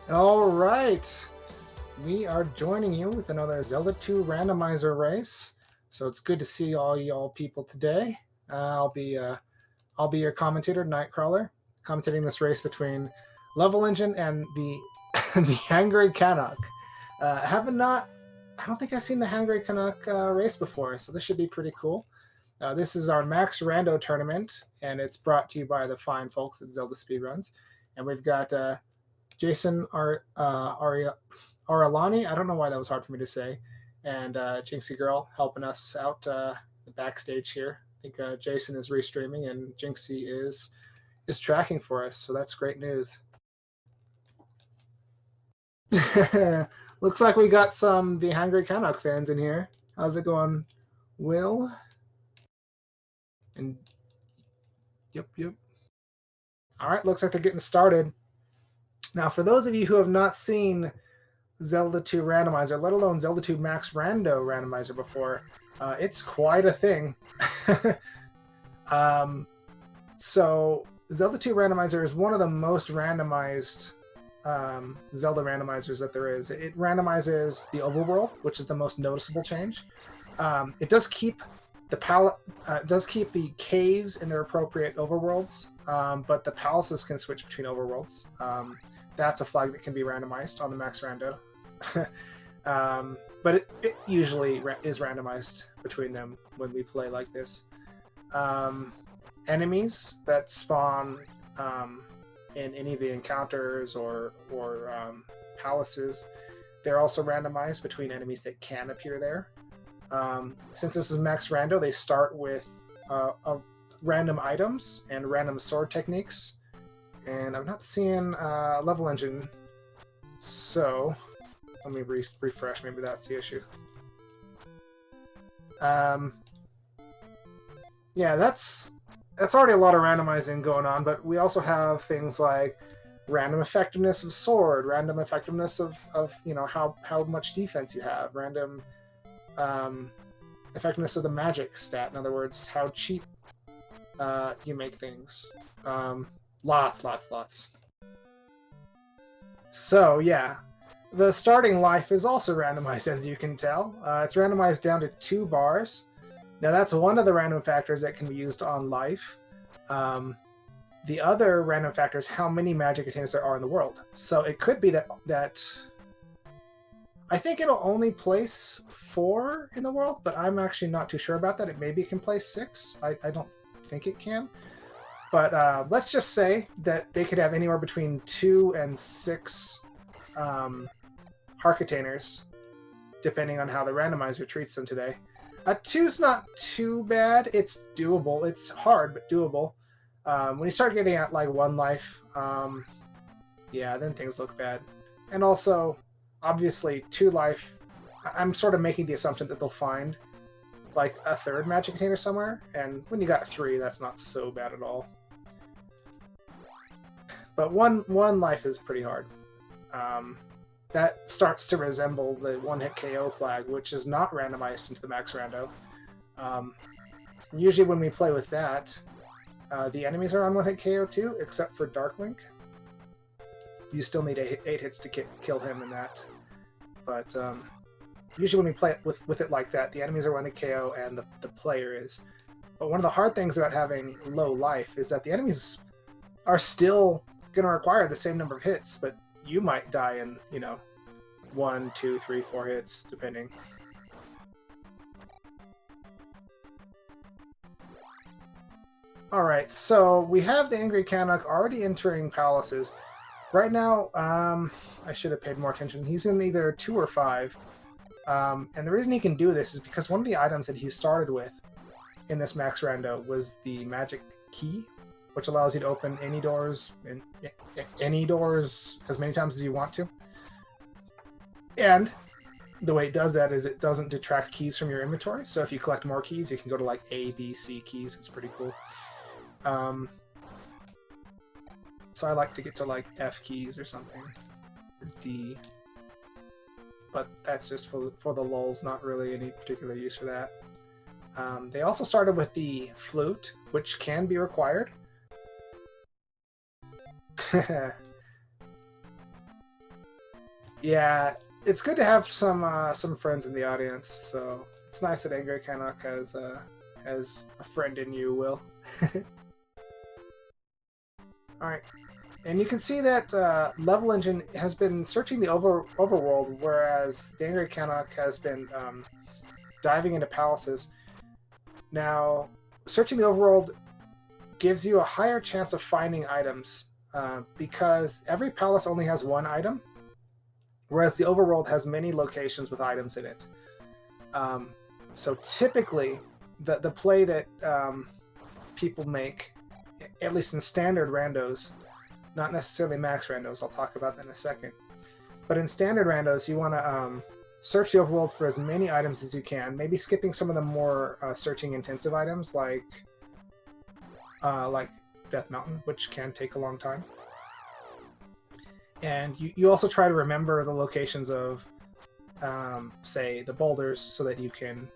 All right, we are joining you with another Zelda 2 randomizer race. So it's good to see all y'all people today. I'll be your commentator, Nightcrawler, commentating this race between levelengine and the the Hangry Canuck. Haven't not I don't think I've seen the Hangry Canuck race before, so this should be pretty cool. This is our Max Rando tournament, and it's brought to you by the fine folks at Zelda Speedruns. And we've got Jason Aralani. I don't know why that was hard for me to say. And Jinxie Girl helping us out the backstage here. I think Jason is restreaming and Jinxie is tracking for us, so that's great news. Looks like we got some The Hangry Canuck fans in here. How's it going, Will? And yep. All right, looks like they're getting started. Now, for those of you who have not seen Zelda 2 Randomizer, let alone Zelda 2 Max Rando Randomizer before, it's quite a thing. So, Zelda 2 Randomizer is one of the most randomized Zelda randomizers that there is. It randomizes the overworld, which is the most noticeable change. It does keep the caves in their appropriate overworlds, but the palaces can switch between overworlds. That's a flag that can be randomized on the Max Rando. But it usually is randomized between them when we play like this. Enemies that spawn in any of the encounters or palaces, they're also randomized between enemies that can appear there. Since this is Max Rando, they start with random items and random sword techniques. And I'm not seeing levelengine, so let me refresh. Maybe that's the issue. Yeah, that's already a lot of randomizing going on, but we also have things like random effectiveness of sword, random effectiveness of how much defense you have, random effectiveness of the magic stat. In other words, how cheap you make things. Lots. So, yeah. The starting life is also randomized, as you can tell. It's randomized down to 2 bars. Now, that's one of the random factors that can be used on life. The other random factor is how many magic containers there are in the world. So it could be that I think it'll only place 4 in the world, but I'm actually not too sure about that. It maybe can place 6. I don't think it can. But let's just say that they could have anywhere between 2 and 6 heart containers, depending on how the randomizer treats them today. 2's not too bad. It's doable. It's hard, but doable. When you start getting at like 1 life, yeah, then things look bad. And also, obviously, 2 life, I'm sort of making the assumption that they'll find like a 3rd magic container somewhere, and when you got 3, that's not so bad at all. But one life is pretty hard. That starts to resemble the one-hit KO flag, which is not randomized into the Max Rando. Usually when we play with that, the enemies are on one-hit KO too, except for Dark Link. You still need 8 hits to kill him in that. But usually when we play it with it like that, the enemies are one-hit KO and the player is. But one of the hard things about having low life is that the enemies are still going to require the same number of hits, but you might die in, 1, 2, 3, 4 hits, depending. Alright, so we have the Angry Canuck already entering palaces. Right now, I should have paid more attention. He's in either 2 or 5. And the reason he can do this is because one of the items that he started with in this Max Rando was the magic key, which allows you to open any doors as many times as you want to. And the way it does that is it doesn't detract keys from your inventory. So if you collect more keys, you can go to like A, B, C keys. It's pretty cool. So I like to get to like F keys or something, or D. But that's just for the lulz, not really any particular use for that. They also started with the flute, which can be required. Yeah, it's good to have some friends in the audience. So it's nice that Angry Canuck has a friend in you, Will. All right, and you can see that Level Engine has been searching the overworld, whereas the Angry Canuck has been diving into palaces. Now, searching the overworld gives you a higher chance of finding items because every palace only has one item, whereas the overworld has many locations with items in it. So typically, the play that people make, at least in standard randos, not necessarily max randos, I'll talk about that in a second, but in standard randos, you want to search the overworld for as many items as you can, maybe skipping some of the more searching intensive items like Death Mountain, which can take a long time. And you also try to remember the locations of, say, the boulders, so that you can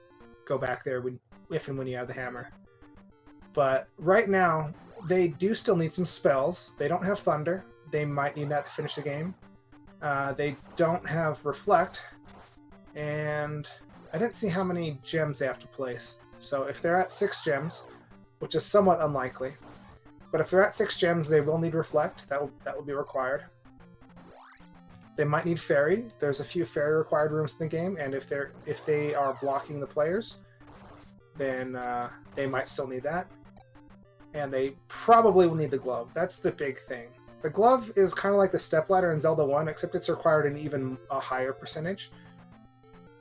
go back there if and when you have the hammer. But right now, they do still need some spells. They don't have Thunder. They might need that to finish the game. They don't have Reflect. And I didn't see how many gems they have to place. So if they're at 6 gems, which is somewhat unlikely, but if they're at 6 gems, they will need Reflect. That will be required. They might need Fairy. There's a few Fairy required rooms in the game, and if they are blocking the players, then they might still need that. And they probably will need the Glove. That's the big thing. The Glove is kind of like the stepladder in Zelda 1, except it's required in even a higher percentage.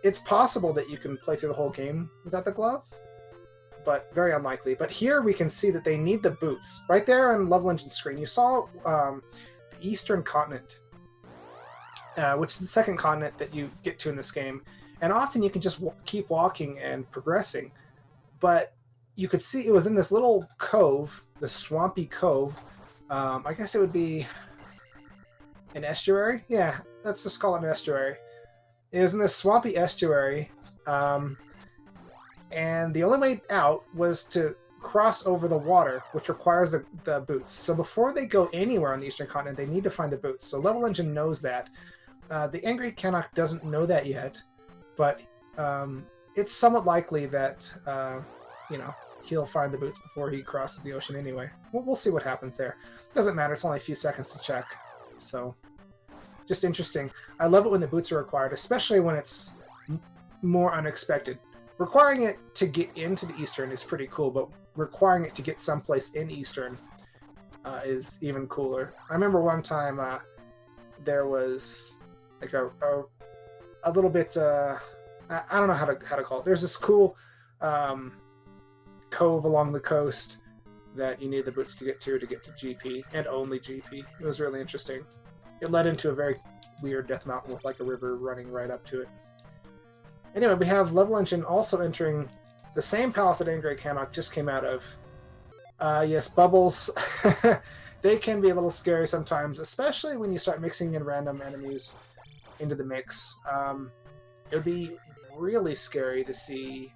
It's possible that you can play through the whole game without the Glove, but very unlikely. But here we can see that they need the boots. Right there on Level Engine screen, you saw the Eastern Continent, which is the second continent that you get to in this game. And often you can just keep walking and progressing. But you could see it was in this little cove, the swampy cove. I guess it would be an estuary? Yeah, let's just call it an estuary. It was in this swampy estuary, and the only way out was to cross over the water, which requires the boots. So before they go anywhere on the Eastern Continent, they need to find the boots. So Level Engine knows that. The Angry Canuck doesn't know that yet, but it's somewhat likely that he'll find the boots before he crosses the ocean anyway. We'll see what happens there. Doesn't matter, it's only a few seconds to check. So, just interesting. I love it when the boots are required, especially when it's more unexpected. Requiring it to get into the Eastern is pretty cool, but requiring it to get someplace in Eastern is even cooler. I remember one time there was like a little bit... I don't know how to call it. There's this cool... cove along the coast that you need the boots to get to GP, and only GP. It was really interesting. It led into a very weird Death Mountain with like a river running right up to it. Anyway, we have Level Engine also entering the same palace that Angry Canuck just came out of. Yes, bubbles. They can be a little scary sometimes, especially when you start mixing in random enemies into the mix. It would be really scary to see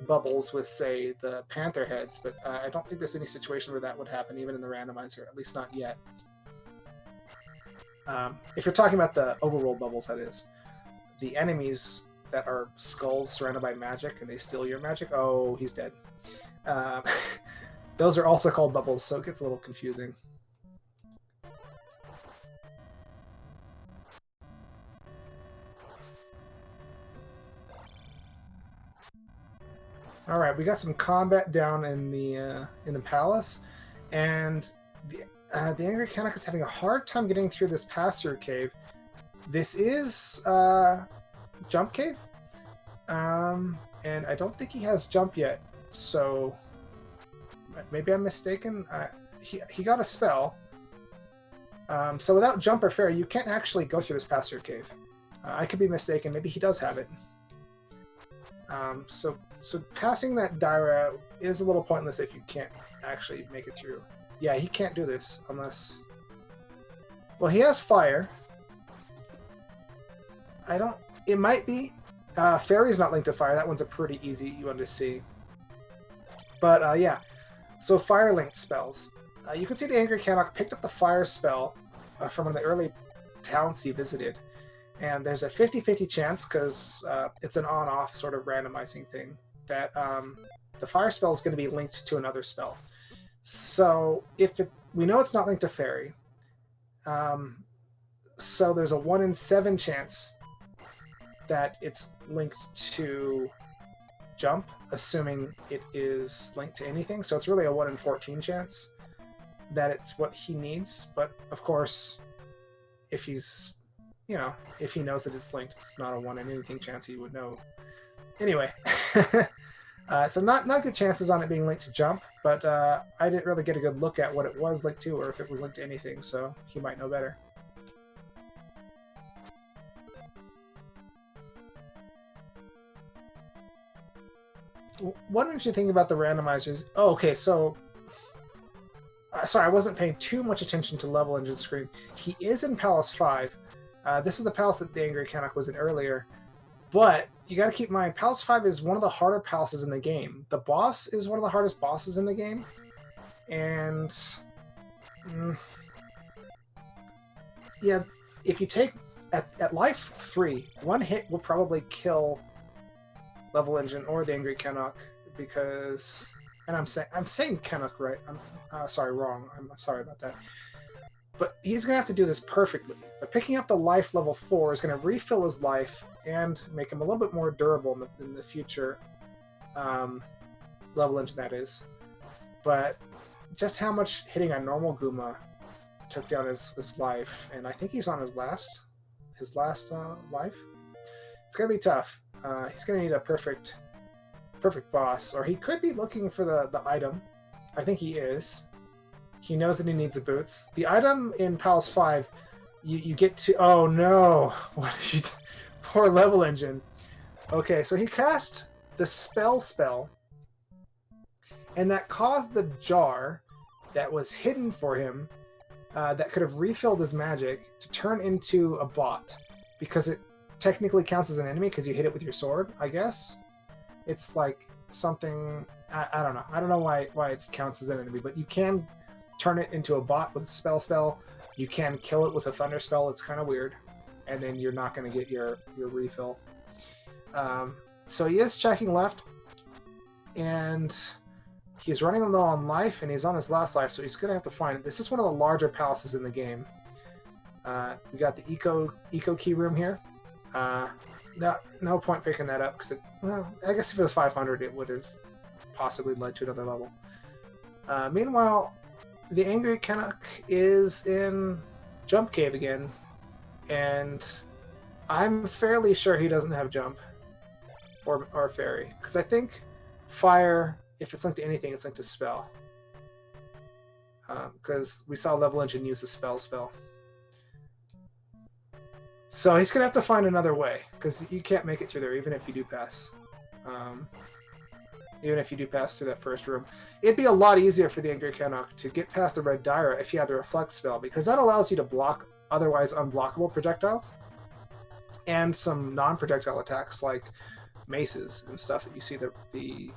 bubbles with, say, the panther heads, but I don't think there's any situation where that would happen, even in the randomizer, at least not yet. If you're talking about the overworld bubbles, that is. The enemies that are skulls surrounded by magic, and they steal your magic, oh, he's dead. Those are also called bubbles, so it gets a little confusing. All right, we got some combat down in the palace, and the Angry Canuck is having a hard time getting through this pass-through cave. This is jump cave, and I don't think he has jump yet. So maybe I'm mistaken. He got a spell. So without jump or fairy, you can't actually go through this pass-through cave. I could be mistaken. Maybe he does have it. So passing that Dyra is a little pointless if you can't actually make it through. Yeah, he can't do this unless... Well, he has fire. It might be. Fairy's not linked to fire. That one's a pretty easy one to see. But, yeah. So fire-linked spells. You can see the Angry Canuck picked up the fire spell from one of the early towns he visited. And there's a 50-50 chance, because it's an on-off sort of randomizing thing, that the fire spell is going to be linked to another spell. So we know it's not linked to fairy. So there's a 1 in 7 chance that it's linked to jump, assuming it is linked to anything. So it's really a 1 in 14 chance that it's what he needs. But of course, if he's, if he knows that it's linked, it's not a 1 in anything chance he would know. Anyway, so not good chances on it being linked to jump, but I didn't really get a good look at what it was linked to or if it was linked to anything, so he might know better. One interesting thing about the randomizers... Oh, okay, so... sorry, I wasn't paying too much attention to Level Engine screen. He is in Palace 5. This is the palace that the Angry Canuck was in earlier. But you got to keep in mind, Palace 5 is one of the harder palaces in the game. The boss is one of the hardest bosses in the game. And... yeah, if you take... At life 3, one hit will probably kill Level Engine or the Angry Canuck, because... And I'm saying Canuck right. I'm sorry, wrong. I'm sorry about that. But he's going to have to do this perfectly. But picking up the life level 4 is going to refill his life and make him a little bit more durable in the future Level Engine, that is. But just how much hitting a normal Guma took down his life, and I think he's on his last life. It's going to be tough. He's going to need a perfect boss, or he could be looking for the item. I think he is. He knows that he needs the boots. The item in Palace 5, you get to... Oh no! What did you do? Poor Level Engine. Okay, so he cast the spell, and that caused the jar that was hidden for him, that could have refilled his magic, to turn into a bot, because it technically counts as an enemy because you hit it with your sword, I guess. It's like something... I don't know. I don't know why it counts as an enemy, but you can turn it into a bot with a spell. You can kill it with a thunder spell. It's kind of weird. And then you're not going to get your refill. So he is checking left. And he's running low on life, and he's on his last life, so he's going to have to find it. This is one of the larger palaces in the game. We got the eco key room here. No point picking that up, because well, I guess if it was 500, it would have possibly led to another level. Meanwhile, the Angry Canuck is in Jump Cave again, and I'm fairly sure he doesn't have Jump or Fairy, because I think Fire, if it's linked to anything, it's linked to Spell. Because we saw Level Engine use the spell. So he's going to have to find another way, because you can't make it through there, even if you do pass. Even if you do pass through that first room. It'd be a lot easier for the Angry Canuck to get past the Red Dyra if you had the Reflect spell, because that allows you to block otherwise unblockable projectiles, and some non-projectile attacks like maces and stuff that you see the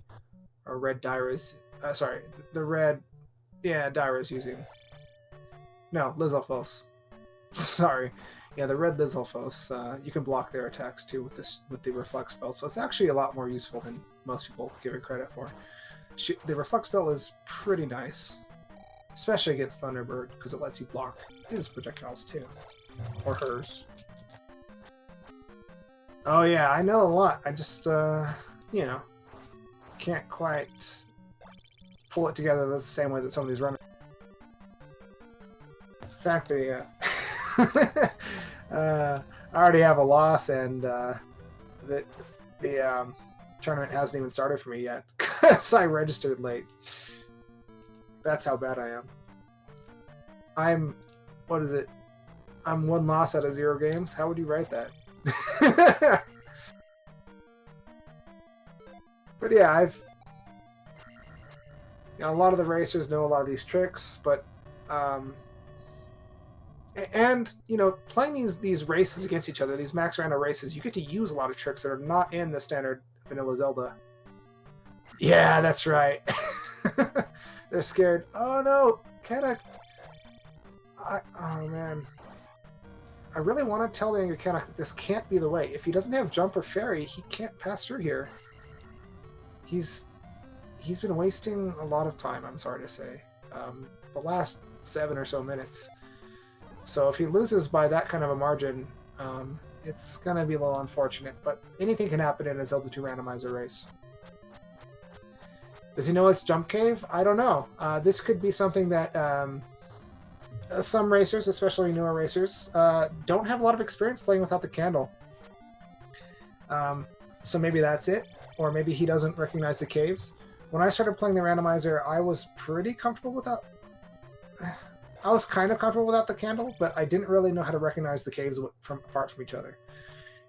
Red Dyra's... sorry, the Red... Yeah, Dyra's using. No, Lizalfos. Sorry. Yeah, the Red Lizalfos, you can block their attacks too with the Reflect spell, so it's actually a lot more useful than most people give it credit for. The Reflect spell is pretty nice, especially against Thunderbird, because it lets you block his projectiles too. Or hers. Oh yeah, I know a lot. I just, can't quite pull it together the same way that some of these run. In fact, I already have a loss, and the tournament hasn't even started for me yet, because I registered late. That's how bad I am. What is it? I'm 1 loss out of 0 games? How would you write that? But yeah, a lot of the racers know a lot of these tricks, but and playing these races against each other, these max random races, you get to use a lot of tricks that are not in the standard vanilla Zelda. Yeah, that's right. They're scared. Oh no, Canuck! Oh man. I really want to tell the Angry Canuck that this can't be the way. If he doesn't have jump or fairy, he can't pass through here. He's been wasting a lot of time, I'm sorry to say. The last 7 or so minutes. So if he loses by that kind of a margin, it's going to be a little unfortunate. But anything can happen in a Zelda 2 randomizer race. Does he know it's Jump Cave? I don't know. This could be something that some racers, especially newer racers, don't have a lot of experience playing without the candle. So maybe that's it. Or maybe he doesn't recognize the caves. When I started playing the randomizer, I was pretty comfortable with that. I was kind of comfortable without the candle, but I didn't really know how to recognize the caves apart from each other.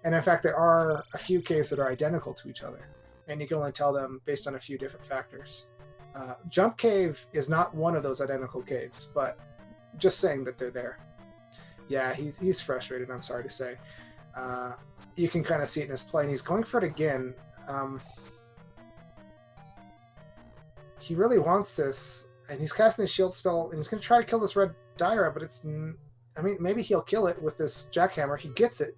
And in fact, there are a few caves that are identical to each other, and you can only tell them based on a few different factors. Jump Cave is not one of those identical caves, but just saying that they're there. Yeah, he's frustrated, I'm sorry to say. You can kind of see it in his play, and he's going for it again. He really wants this, and he's casting his shield spell, and he's going to try to kill this red Dyra, but it's... I mean, maybe he'll kill it with this jackhammer. He gets it.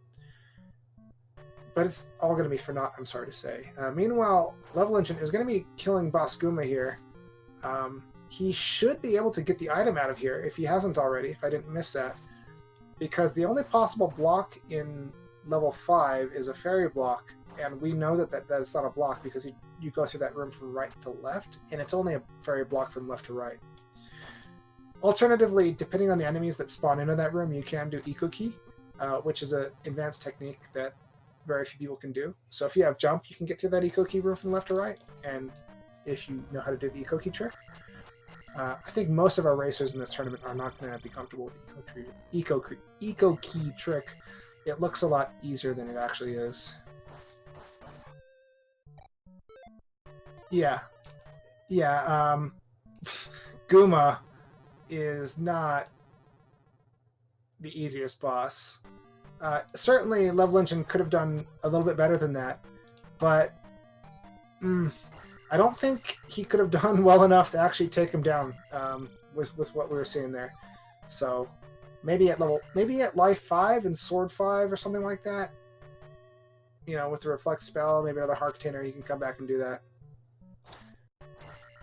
But it's all going to be for naught, I'm sorry to say. Meanwhile, levelengine is going to be killing Boss Goomba here. He should be able to get the item out of here, if he hasn't already, if I didn't miss that. Because the only possible block in level 5 is a fairy block, and we know that is not a block because you go through that room from right to left, and it's only a fairy block from left to right. Alternatively, depending on the enemies that spawn into that room, you can do Eco Key, which is an advanced technique that very few people can do. So if you have jump, you can get through that Eco Key room from left to right, and if you know how to do the Eco Key trick. I think most of our racers in this tournament are not going to be comfortable with the Eco Key trick. It looks a lot easier than it actually is. Yeah. Goomba is not the easiest boss. Certainly, levelengine could have done a little bit better than that, but I don't think he could have done well enough to actually take him down with what we were seeing there. So maybe at life 5 and sword 5 or something like that. You know, with the reflect spell, maybe another heart container, you can come back and do that.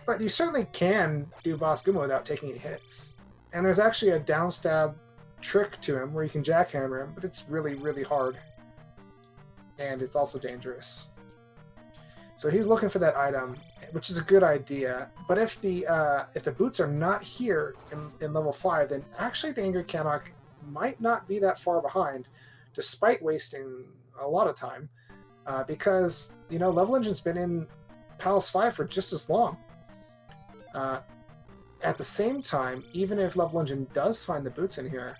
But you certainly can do Boss Goomba without taking any hits. And there's actually a downstab trick to him where you can jackhammer him, but it's really, really hard. And it's also dangerous. So he's looking for that item, which is a good idea. But if the boots are not here in level 5, then actually the Angry Canuck might not be that far behind, despite wasting a lot of time. Because, you know, levelengine's been in Palace 5 for just as long. At the same time, even if levelengine does find the boots in here,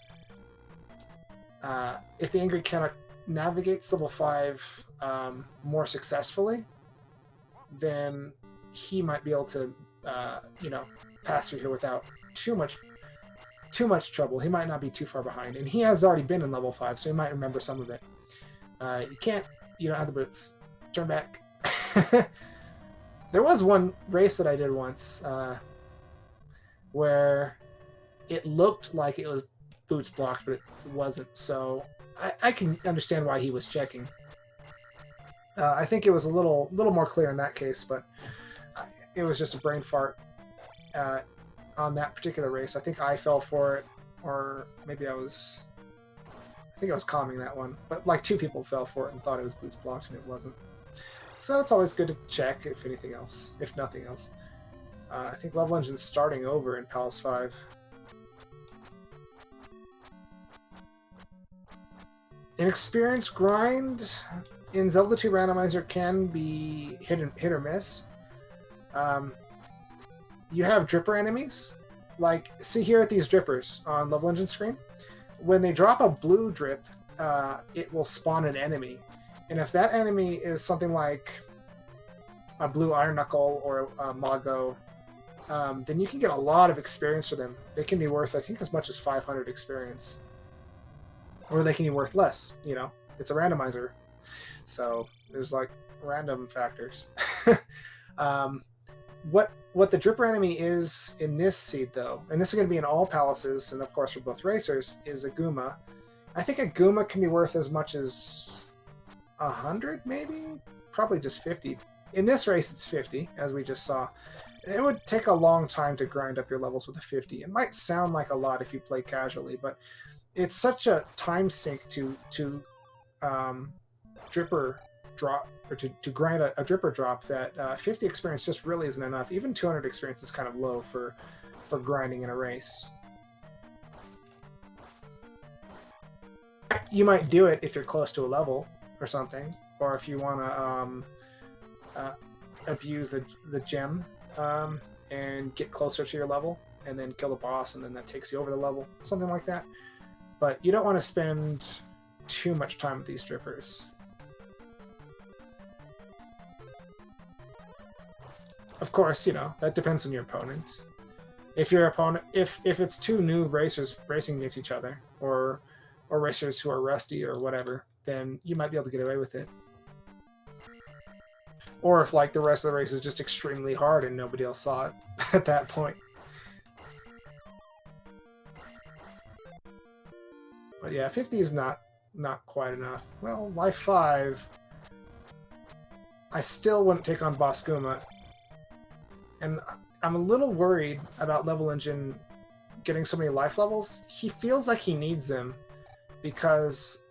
if the Angry Canuck navigates level 5 more successfully, then he might be able to, you know, pass through here without too much trouble. He might not be too far behind, and he has already been in level 5, so he might remember some of it. You don't have the boots. Turn back. There was one race that I did once where it looked like it was boots blocked, but it wasn't. So I can understand why he was checking. I think it was a little more clear in that case, but it was just a brain fart on that particular race. I think I fell for it, or maybe I think I was calming that one. But like 2 people fell for it and thought it was boots blocked, and it wasn't. So it's always good to check, if anything else, if nothing else. I think leveligine's starting over in Palace 5. An experience grind in Zelda 2 Randomizer can be hit or miss. You have dripper enemies. Like, see here at these drippers on levelengine screen? When they drop a blue drip, it will spawn an enemy. And if that enemy is something like a blue Iron Knuckle or a Mago, then you can get a lot of experience for them. They can be worth, I think, as much as 500 experience. Or they can be worth less, you know. It's a randomizer. So there's, like, random factors. What the dripper enemy is in this seed, though, and this is going to be in all palaces, and of course for both racers, is a Goomba. I think a Guma can be worth as much as 100, maybe? Probably just 50. In this race, it's 50, as we just saw. It would take a long time to grind up your levels with a 50. It might sound like a lot if you play casually, but it's such a time sink to dripper drop, or to grind a dripper drop, that 50 experience just really isn't enough. Even 200 experience is kind of low for grinding in a race. You might do it if you're close to a level or something, or if you want to abuse the gem and get closer to your level, and then kill the boss, and then that takes you over the level, something like that. But you don't want to spend too much time with these drippers. Of course, you know, that depends on your opponent. If your opponent, if it's two new racers racing against each other, or racers who are rusty or whatever, then you might be able to get away with it. Or if, like, the rest of the race is just extremely hard and nobody else saw it at that point. But yeah, 50 is not quite enough. Well, Life 5, I still wouldn't take on Boss Guma. And I'm a little worried about levelengine getting so many life levels. He feels like he needs them because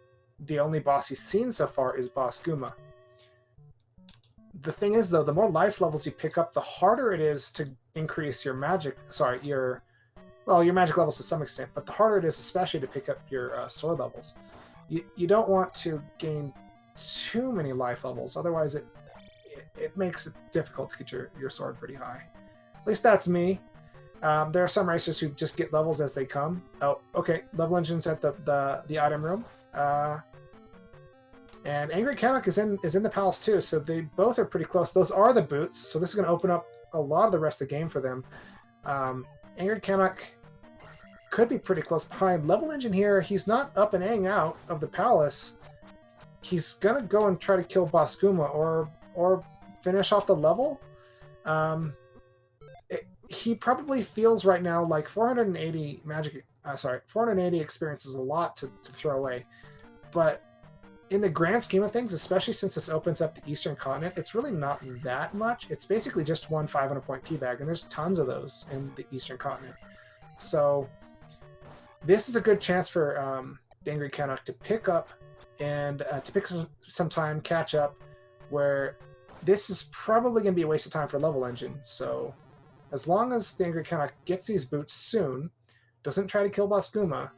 the only boss he's seen so far is Boss Guma. The thing is, though, the more life levels you pick up, the harder it is to increase your magic... Sorry, your magic levels to some extent, but the harder it is especially to pick up your sword levels. You don't want to gain too many life levels, otherwise it makes it difficult to get your sword pretty high. At least that's me. There are some racers who just get levels as they come. Oh, okay, level engine's at the item room. And Angry Canuck is in the palace too, so they both are pretty close. Those are the boots, so this is going to open up a lot of the rest of the game for them. Angry Canuck could be pretty close behind. Level Engine here, he's not up and A-ing out of the palace. He's going to go and try to kill Boss Guma or finish off the level. He probably feels right now like 480 experience is a lot to throw away. But in the grand scheme of things, especially since this opens up the Eastern Continent, it's really not that much. It's basically just one 500-point P bag, and there's tons of those in the Eastern Continent. So this is a good chance for the Angry Canuck to pick up and to pick some time, catch up, where this is probably going to be a waste of time for Level Engine. So as long as the Angry Canuck gets these boots soon, doesn't try to kill Boss Guma,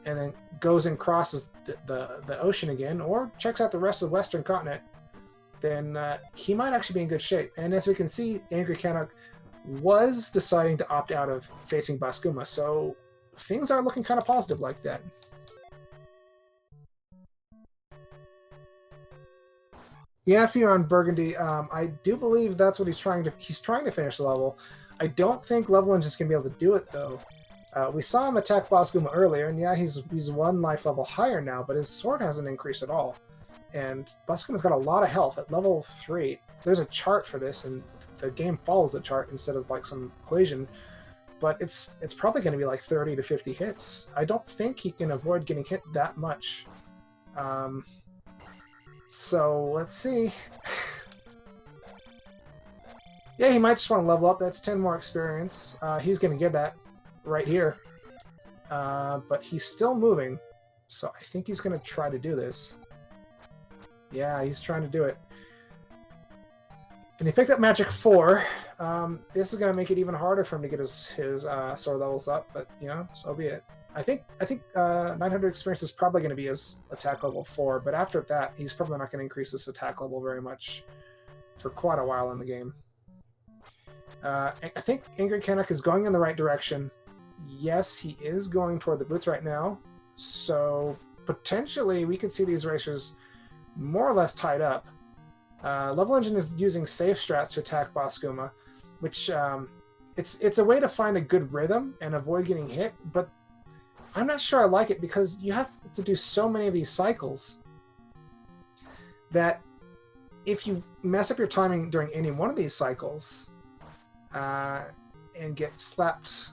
and then goes and crosses the ocean again, or checks out the rest of the Western Continent, then he might actually be in good shape. And as we can see, Angry Canuck was deciding to opt out of facing Boss Guma, so things are looking kind of positive like that. Yeah, if you're on Burgundy, I do believe that's what he's trying to finish the level. I don't think Level Engine's going to be able to do it, though. We saw him attack Boss Guma earlier, and yeah, he's one life level higher now, but his sword hasn't increased at all. And Boss Guma's got a lot of health at level 3. There's a chart for this, and the game follows the chart instead of like some equation. But it's probably going to be like 30 to 50 hits. I don't think he can avoid getting hit that much. So let's see. Yeah, he might just want to level up. That's 10 more experience. He's going to get that right here. But he's still moving, so I think he's going to try to do this. Yeah, he's trying to do it. And he picked up Magic 4. This is going to make it even harder for him to get his sword levels up, but, you know, so be it. I think 900 experience is probably going to be his attack level 4, but after that, he's probably not going to increase this attack level very much for quite a while in the game. I think Angry Canuck is going in the right direction. Yes, he is going toward the boots right now, so potentially we could see these racers more or less tied up. Level Engine is using safe strats to attack Boss Guma, which it's a way to find a good rhythm and avoid getting hit, but I'm not sure I like it because you have to do so many of these cycles that if you mess up your timing during any one of these cycles and get slapped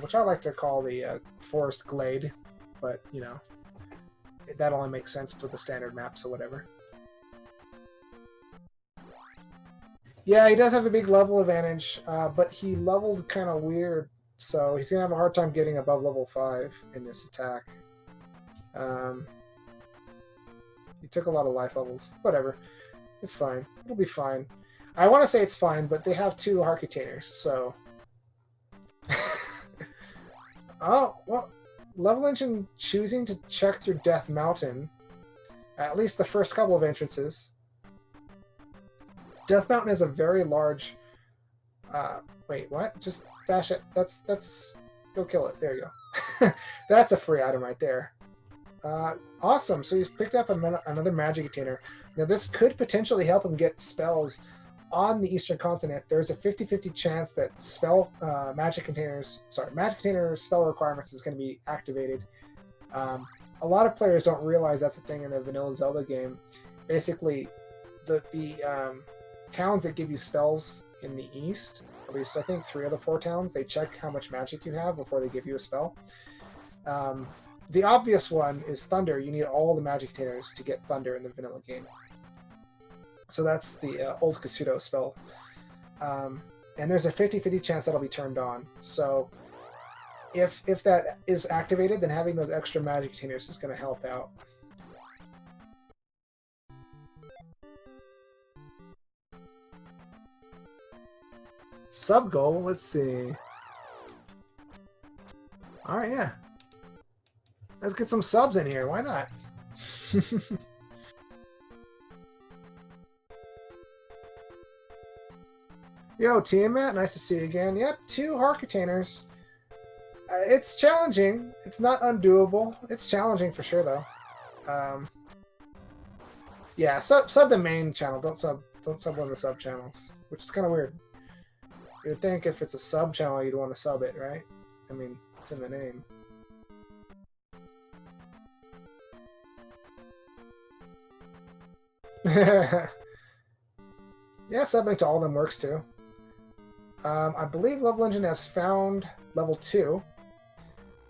which I like to call the Forest Glade, but, you know, that only makes sense with the standard map, so whatever. Yeah, he does have a big level advantage, but he leveled kind of weird, so he's going to have a hard time getting above level 5 in this attack. He took a lot of life levels. Whatever. It's fine. It'll be fine. I want to say it's fine, but they have 2 Harkitators, so... Oh, well, levelengine choosing to check through Death Mountain, at least the first couple of entrances. Death Mountain is a very large... wait, what? Just bash it. That's... Go kill it. There you go. That's a free item right there. Awesome. So he's picked up another magic container. Now this could potentially help him get spells on the Eastern Continent. There's a 50-50 chance that magic container spell requirements is going to be activated. A lot of players don't realize that's a thing in the vanilla Zelda game. Basically, the towns that give you spells in the East, at least I think 3 of the 4 towns, they check how much magic you have before they give you a spell. The obvious one is Thunder. You need all the magic containers to get Thunder in the vanilla game. So that's the old Kasuto spell. And there's a 50-50 chance that'll be turned on. So if that is activated, then having those extra magic containers is going to help out. Sub goal, let's see. Alright, yeah. Let's get some subs in here, why not? Yo, Tiamat, nice to see you again. Yep, 2 heart containers. It's challenging. It's not undoable. It's challenging for sure, though. Yeah, sub the main channel. Don't sub one of the sub channels, which is kind of weird. You'd think if it's a sub channel, you'd want to sub it, right? I mean, it's in the name. Yeah, subbing to all of them works too. I believe levelengine has found level 2,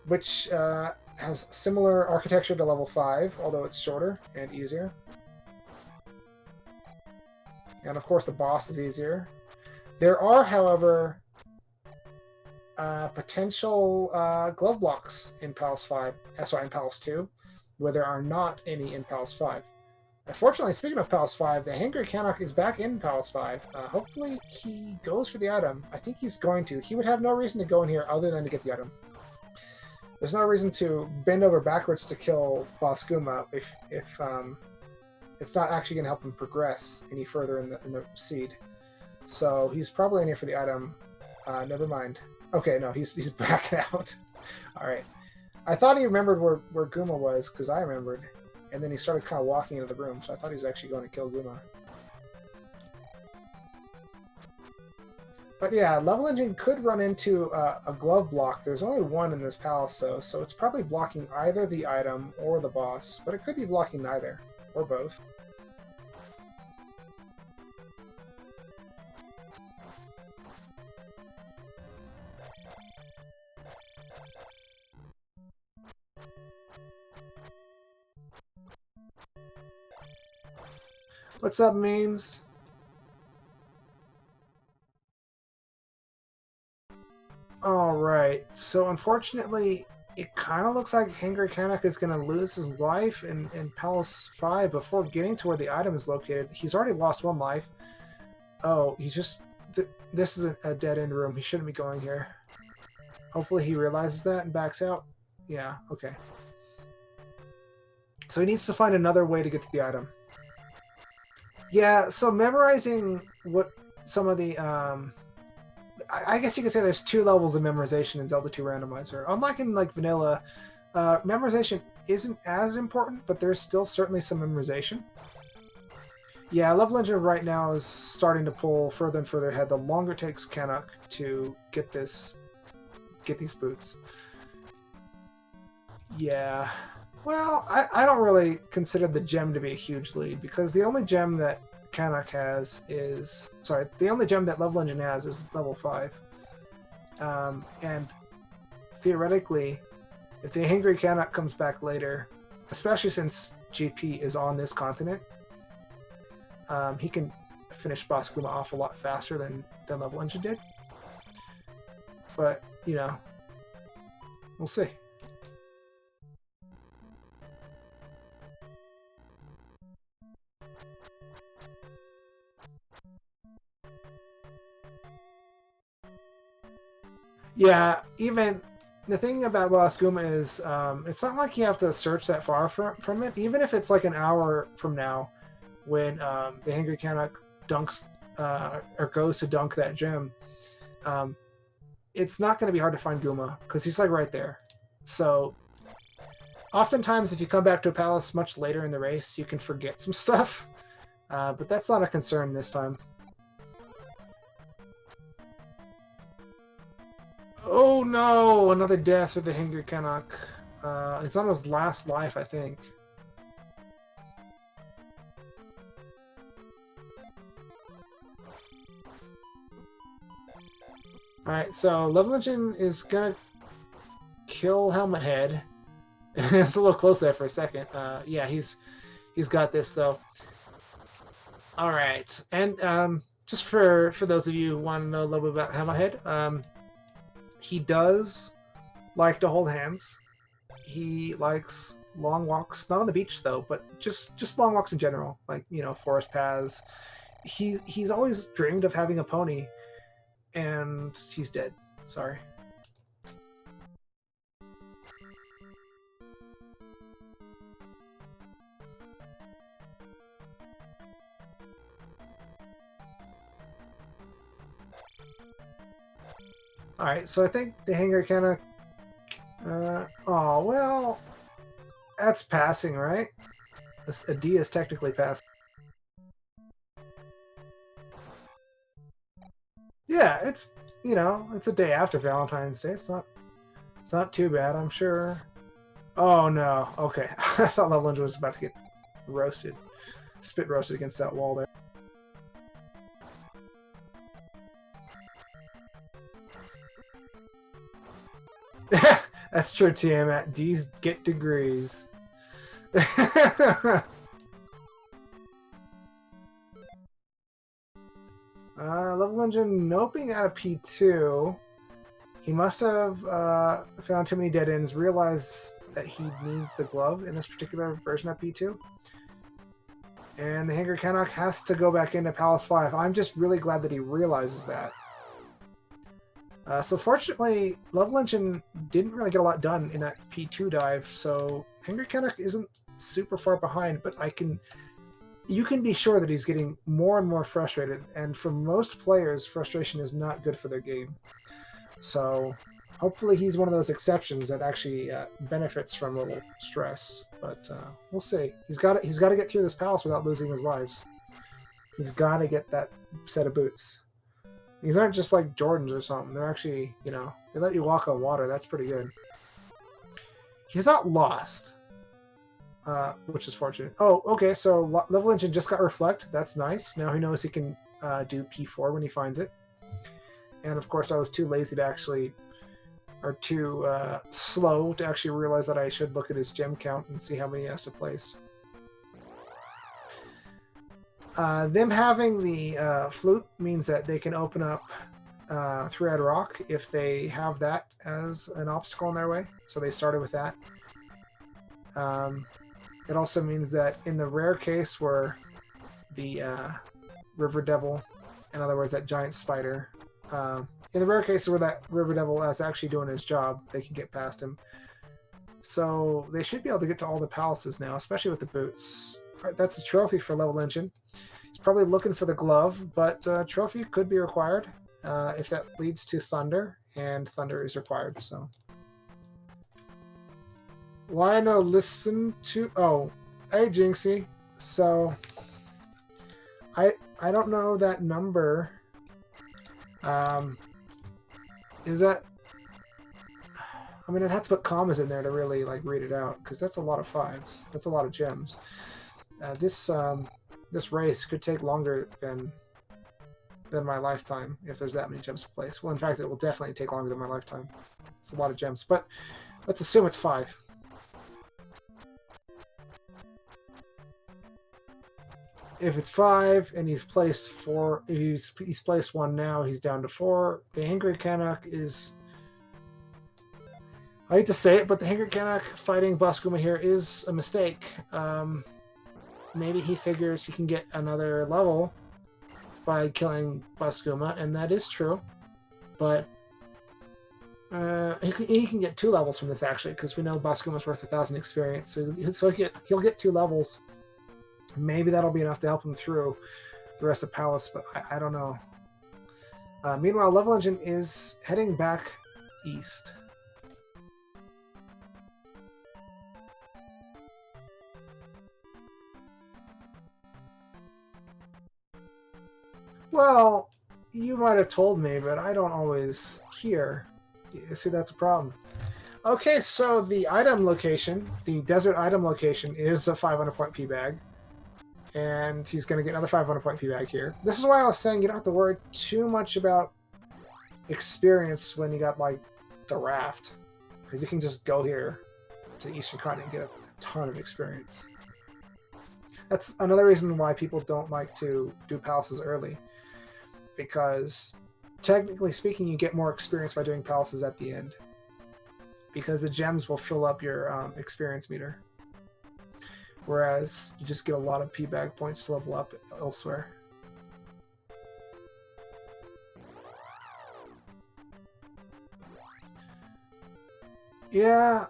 which has similar architecture to level 5, although it's shorter and easier. And of course the boss is easier. There are, however, potential glove blocks in Palace 5, in Palace 2, where there are not any in Palace 5. Unfortunately, speaking of Palace 5, the thehangrycanuck is back in Palace 5. Hopefully he goes for the item. I think he's going to. He would have no reason to go in here other than to get the item. There's no reason to bend over backwards to kill Boss Guma if it's not actually going to help him progress any further in the seed. So he's probably in here for the item. Never mind. Okay, no, he's backing out. Alright. I thought he remembered where Guma was, because I remembered. And then he started kind of walking into the room, so I thought he was actually going to kill Guma. But yeah, levelengine could run into a glove block. There's only one in this palace, though, so it's probably blocking either the item or the boss. But it could be blocking neither, or both. What's up, memes? Alright, so unfortunately, it kind of looks like thehangrycanuck is going to lose his life in Palace 5 before getting to where the item is located. He's already lost 1 life. Oh, he's just... this is a dead-end room. He shouldn't be going here. Hopefully he realizes that and backs out. Yeah, okay. So he needs to find another way to get to the item. Yeah, so memorizing what some of the... I guess you could say there's 2 levels of memorization in Zelda 2 Randomizer. Unlike in vanilla, memorization isn't as important, but there's still certainly some memorization. Yeah, levelengine right now is starting to pull further and further ahead. The longer it takes Canuck to get these boots. Yeah. Well, I don't really consider the gem to be a huge lead, because the only gem that Canuck has is... Sorry, the only gem that levelengine has is level 5. And theoretically, if the hangrycanuck comes back later, especially since GP is on this continent, he can finish Boss Guma off a lot faster than levelengine did. But, you know, we'll see. Yeah, even the thing about Boss Guma is it's not like you have to search that far from it. Even if it's like an hour from now when the hangrycanuck dunks or goes to dunk that gem, it's not going to be hard to find Guma because he's like right there. So oftentimes if you come back to a palace much later in the race, you can forget some stuff. But that's not a concern this time. Oh no! Another death of the hangrycanuck. It's on his last life, I think. Alright, so levelengine is gonna kill Helmet Head. It's a little close there for a second. Yeah, he's got this though. Alright, and just for those of you who want to know a little bit about Helmet Head, he does like to hold hands. He likes long walks, not on the beach though, but just long walks in general, like, you know, forest paths. He's always dreamed of having a pony, and he's dead. Sorry. Alright, so I think the hangrycanuck... oh, well... That's passing, right? A D is technically passing. Yeah, it's, you know, it's a day after Valentine's Day. It's not too bad, I'm sure. Oh, no. Okay. I thought levelengine was about to get roasted. Spit roasted against that wall there. That's true, Tiamat. D's get degrees. Levelengine noping out of P2. He must have found too many dead ends, realized that he needs the glove in this particular version of P2. And the hangrycanuck has to go back into Palace 5. I'm just really glad that he realizes that. So fortunately, levelengine didn't really get a lot done in that P2 dive, so hangrycanuck isn't super far behind, but you can be sure that he's getting more and more frustrated, and for most players, frustration is not good for their game. So hopefully he's one of those exceptions that actually benefits from a little stress, but we'll see. He's got to get through this palace without losing his lives. He's got to get that set of boots. These aren't just like Jordans or something. They're actually, you know, they let you walk on water. That's pretty good. He's not lost, which is fortunate. Oh, okay, so levelengine just got reflect. That's nice. Now he knows he can do P4 when he finds it. And of course I was too lazy to actually, or too slow to actually realize that I should look at his gem count and see how many he has to place. Them having the flute means that they can open up Three-Eyed Rock if they have that as an obstacle in their way. So they started with that. It also means that in the rare case where the River Devil, in other words, that giant spider, in the rare case where that River Devil is actually doing his job, they can get past him. So they should be able to get to all the palaces now, especially with the boots. All right, that's a trophy for levelengine. He's probably looking for the glove, but trophy could be required if that leads to thunder, and thunder is required. So why no listen to? Oh, hey Jinxie. So I don't know that number. Is that? I mean, I'd have to put commas in there to really like read it out, because that's a lot of fives. That's a lot of gems. This race could take longer than my lifetime if there's that many gems to place. Well, in fact, it will definitely take longer than my lifetime. It's a lot of gems, but let's assume it's 5. If it's 5 and he's placed 4, if he's placed 1 now, he's down to 4. The Hangry Canuck is... I hate to say it, but the Hangry Canuck fighting Boskuma here is a mistake. Maybe he figures he can get another level by killing Boskuma, and that is true. But he can get 2 levels from this, actually, because we know Boskuma's worth 1,000 experience. So he'll get 2 levels. Maybe that'll be enough to help him through the rest of Palace, but I don't know. Meanwhile, levelengine is heading back east. Well, you might have told me, but I don't always hear. See, that's a problem. Okay, so the item location, the desert item location, is a 500 point P-bag. And he's going to get another 500 point P-bag here. This is why I was saying you don't have to worry too much about experience when you got, like, the raft. Because you can just go here to the Eastern Continent and get a ton of experience. That's another reason why people don't like to do palaces early. Because, technically speaking, you get more experience by doing palaces at the end. Because the gems will fill up your experience meter. Whereas, you just get a lot of P-bag points to level up elsewhere. Yeah,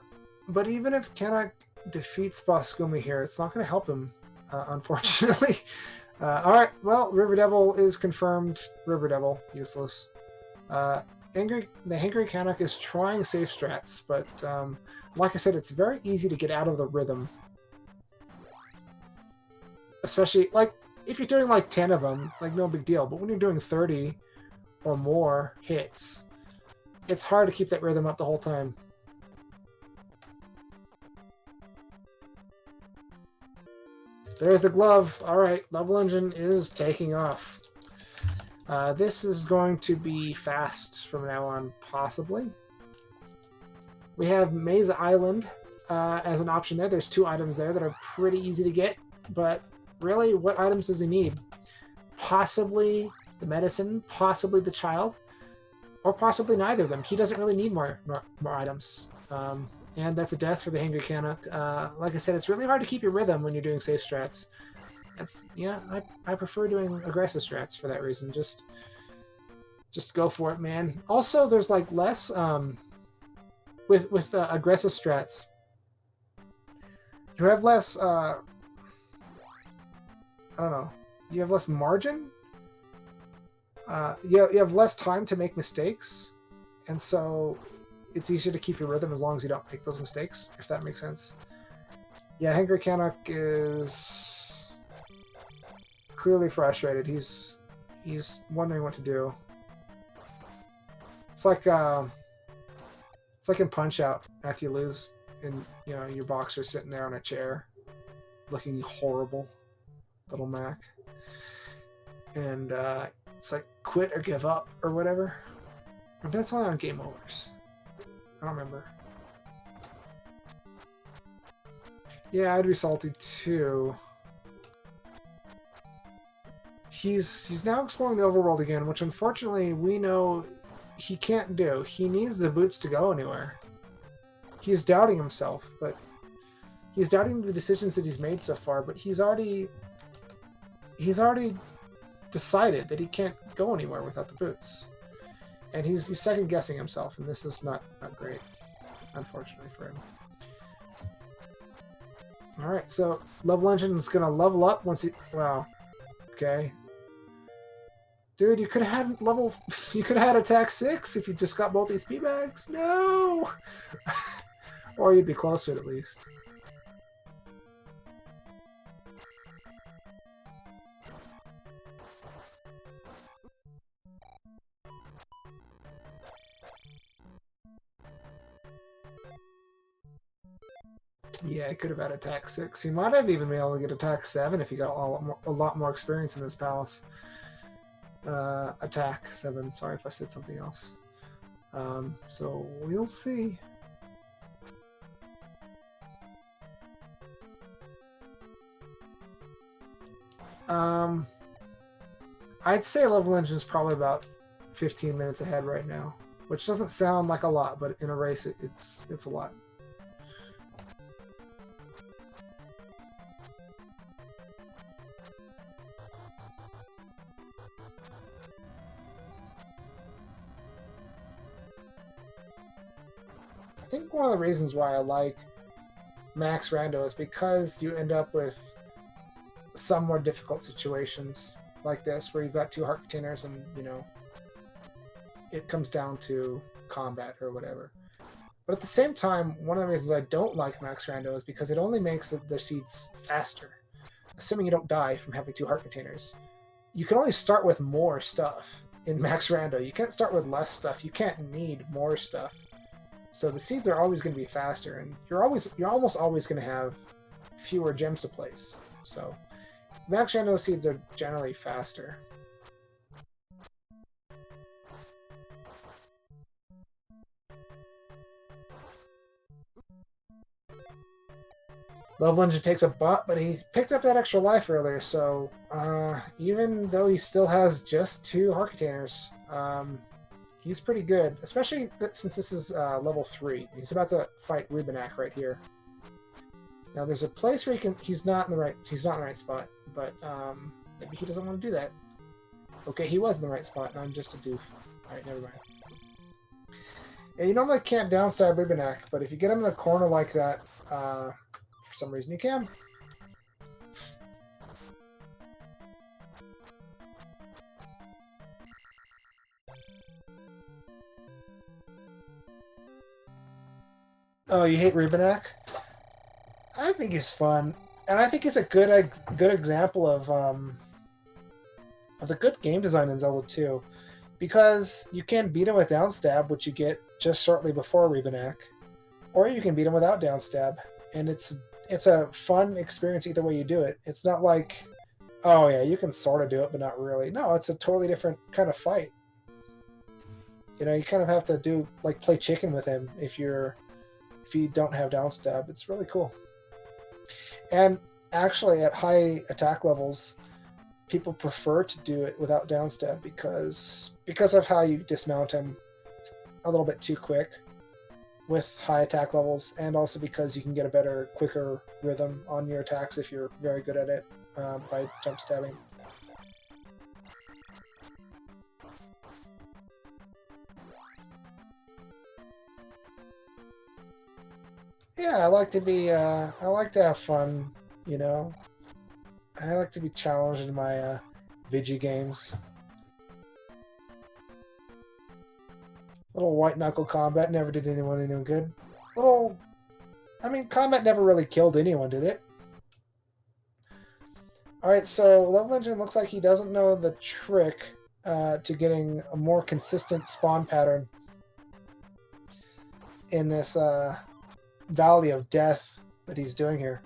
but even if Canuck defeats Boskuma here, it's not going to help him, unfortunately. Alright, well, River Devil is confirmed. River Devil, useless. The Hangry Canuck is trying safe strats, but like I said, it's very easy to get out of the rhythm. Especially, like, if you're doing like 10 of them, like, no big deal. But when you're doing 30 or more hits, it's hard to keep that rhythm up the whole time. There's the glove. Alright, levelengine is taking off. This is going to be fast from now on, possibly. We have Mesa Island as an option there. There's 2 items there that are pretty easy to get, but really, what items does he need? Possibly the medicine, possibly the child, or possibly neither of them. He doesn't really need more items. And that's a death for the Hangry Canuck. Like I said, it's really hard to keep your rhythm when you're doing safe strats. Yeah, I prefer doing aggressive strats for that reason. Just go for it, man. Also, there's like less with aggressive strats. You have less. I don't know. You have less margin. You have less time to make mistakes, and so it's easier to keep your rhythm as long as you don't make those mistakes, if that makes sense. Yeah, Hangry Canuck is clearly frustrated. He's wondering what to do. It's like in Punch-Out after you lose, and your boxer sitting there on a chair, looking horrible, little Mac, and it's like quit or give up or whatever. But that's only on Game Overs. I don't remember. Yeah, I'd be salty too. He's now exploring the overworld again, which unfortunately we know he can't do. He needs the boots to go anywhere. He's doubting himself, but he's doubting the decisions that he's made so far, but he's already decided that he can't go anywhere without the boots. And he's second-guessing himself, and this is not great, unfortunately for him. Alright, so levelengine is going to level up once he... Wow. Okay. Dude, you could have had you could have had attack 6 if you just got both these P-bags. No! Or you'd be closer at least. Yeah, he could have had attack 6. He might have even been able to get attack 7 if he got a lot more experience in this palace. Attack 7. Sorry if I said something else. So we'll see. I'd say level engine is probably about 15 minutes ahead right now, which doesn't sound like a lot, but in a race, it's a lot. I think one of the reasons why I like Max Rando is because you end up with some more difficult situations like this, where you've got two heart containers and, you know, it comes down to combat or whatever. But at the same time, one of the reasons I don't like Max Rando is because it only makes the seeds faster, assuming you don't die from having two heart containers. You can only start with more stuff in Max Rando. You can't start with less stuff. You can't need more stuff. So the seeds are always going to be faster, and you're almost always going to have fewer gems to place. So Max Rando seeds are generally faster. Levelengine takes a butt, but he picked up that extra life earlier, so even though he still has just two heart containers, he's pretty good, especially since this is level 3. He's about to fight Rubenak right here. Now there's a place where he's not in the right spot, but maybe he doesn't want to do that. Okay, he was in the right spot, and I'm just a doof. Alright, never mind. Yeah, you normally can't downstab Rubenak, but if you get him in the corner like that, for some reason you can. Oh, you hate Rubenak? I think he's fun, and I think he's a good example of the good game design in Zelda 2, because you can beat him with downstab, which you get just shortly before Rubenak, or you can beat him without downstab, and it's a fun experience either way you do it. It's not like, oh yeah, you can sort of do it, but not really. No, it's a totally different kind of fight. You know, you kind of have to do like play chicken with him if you don't have downstab. It's really cool. And actually, at high attack levels, people prefer to do it without downstab because of how you dismount him a little bit too quick with high attack levels, and also because you can get a better, quicker rhythm on your attacks if you're very good at it by jump stabbing. Yeah, I like to have fun, you know. I like to be challenged in my video games. Little white knuckle combat never did anyone any good. Combat never really killed anyone, did it? Alright, so levelengine looks like he doesn't know the trick to getting a more consistent spawn pattern in this Valley of Death that he's doing here.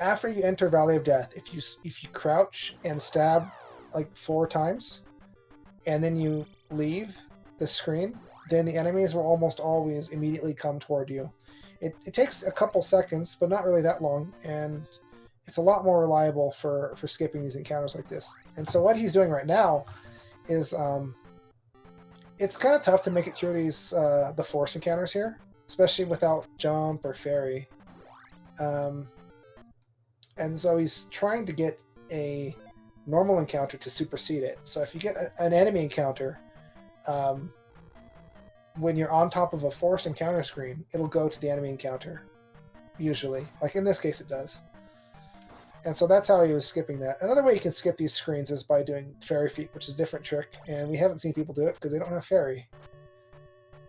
After you enter Valley of Death, if you crouch and stab like 4 times, and then you leave the screen, then the enemies will almost always immediately come toward you. It takes a couple seconds, but not really that long, and it's a lot more reliable for skipping these encounters like this. And so what he's doing right now is it's kind of tough to make it through these the forced encounters here, especially without jump or fairy. And so he's trying to get a normal encounter to supersede it. So if you get an enemy encounter, when you're on top of a forced encounter screen, it'll go to the enemy encounter, usually. Like in this case it does. And so that's how he was skipping that. Another way you can skip these screens is by doing fairy feet, which is a different trick, and we haven't seen people do it because they don't have fairy.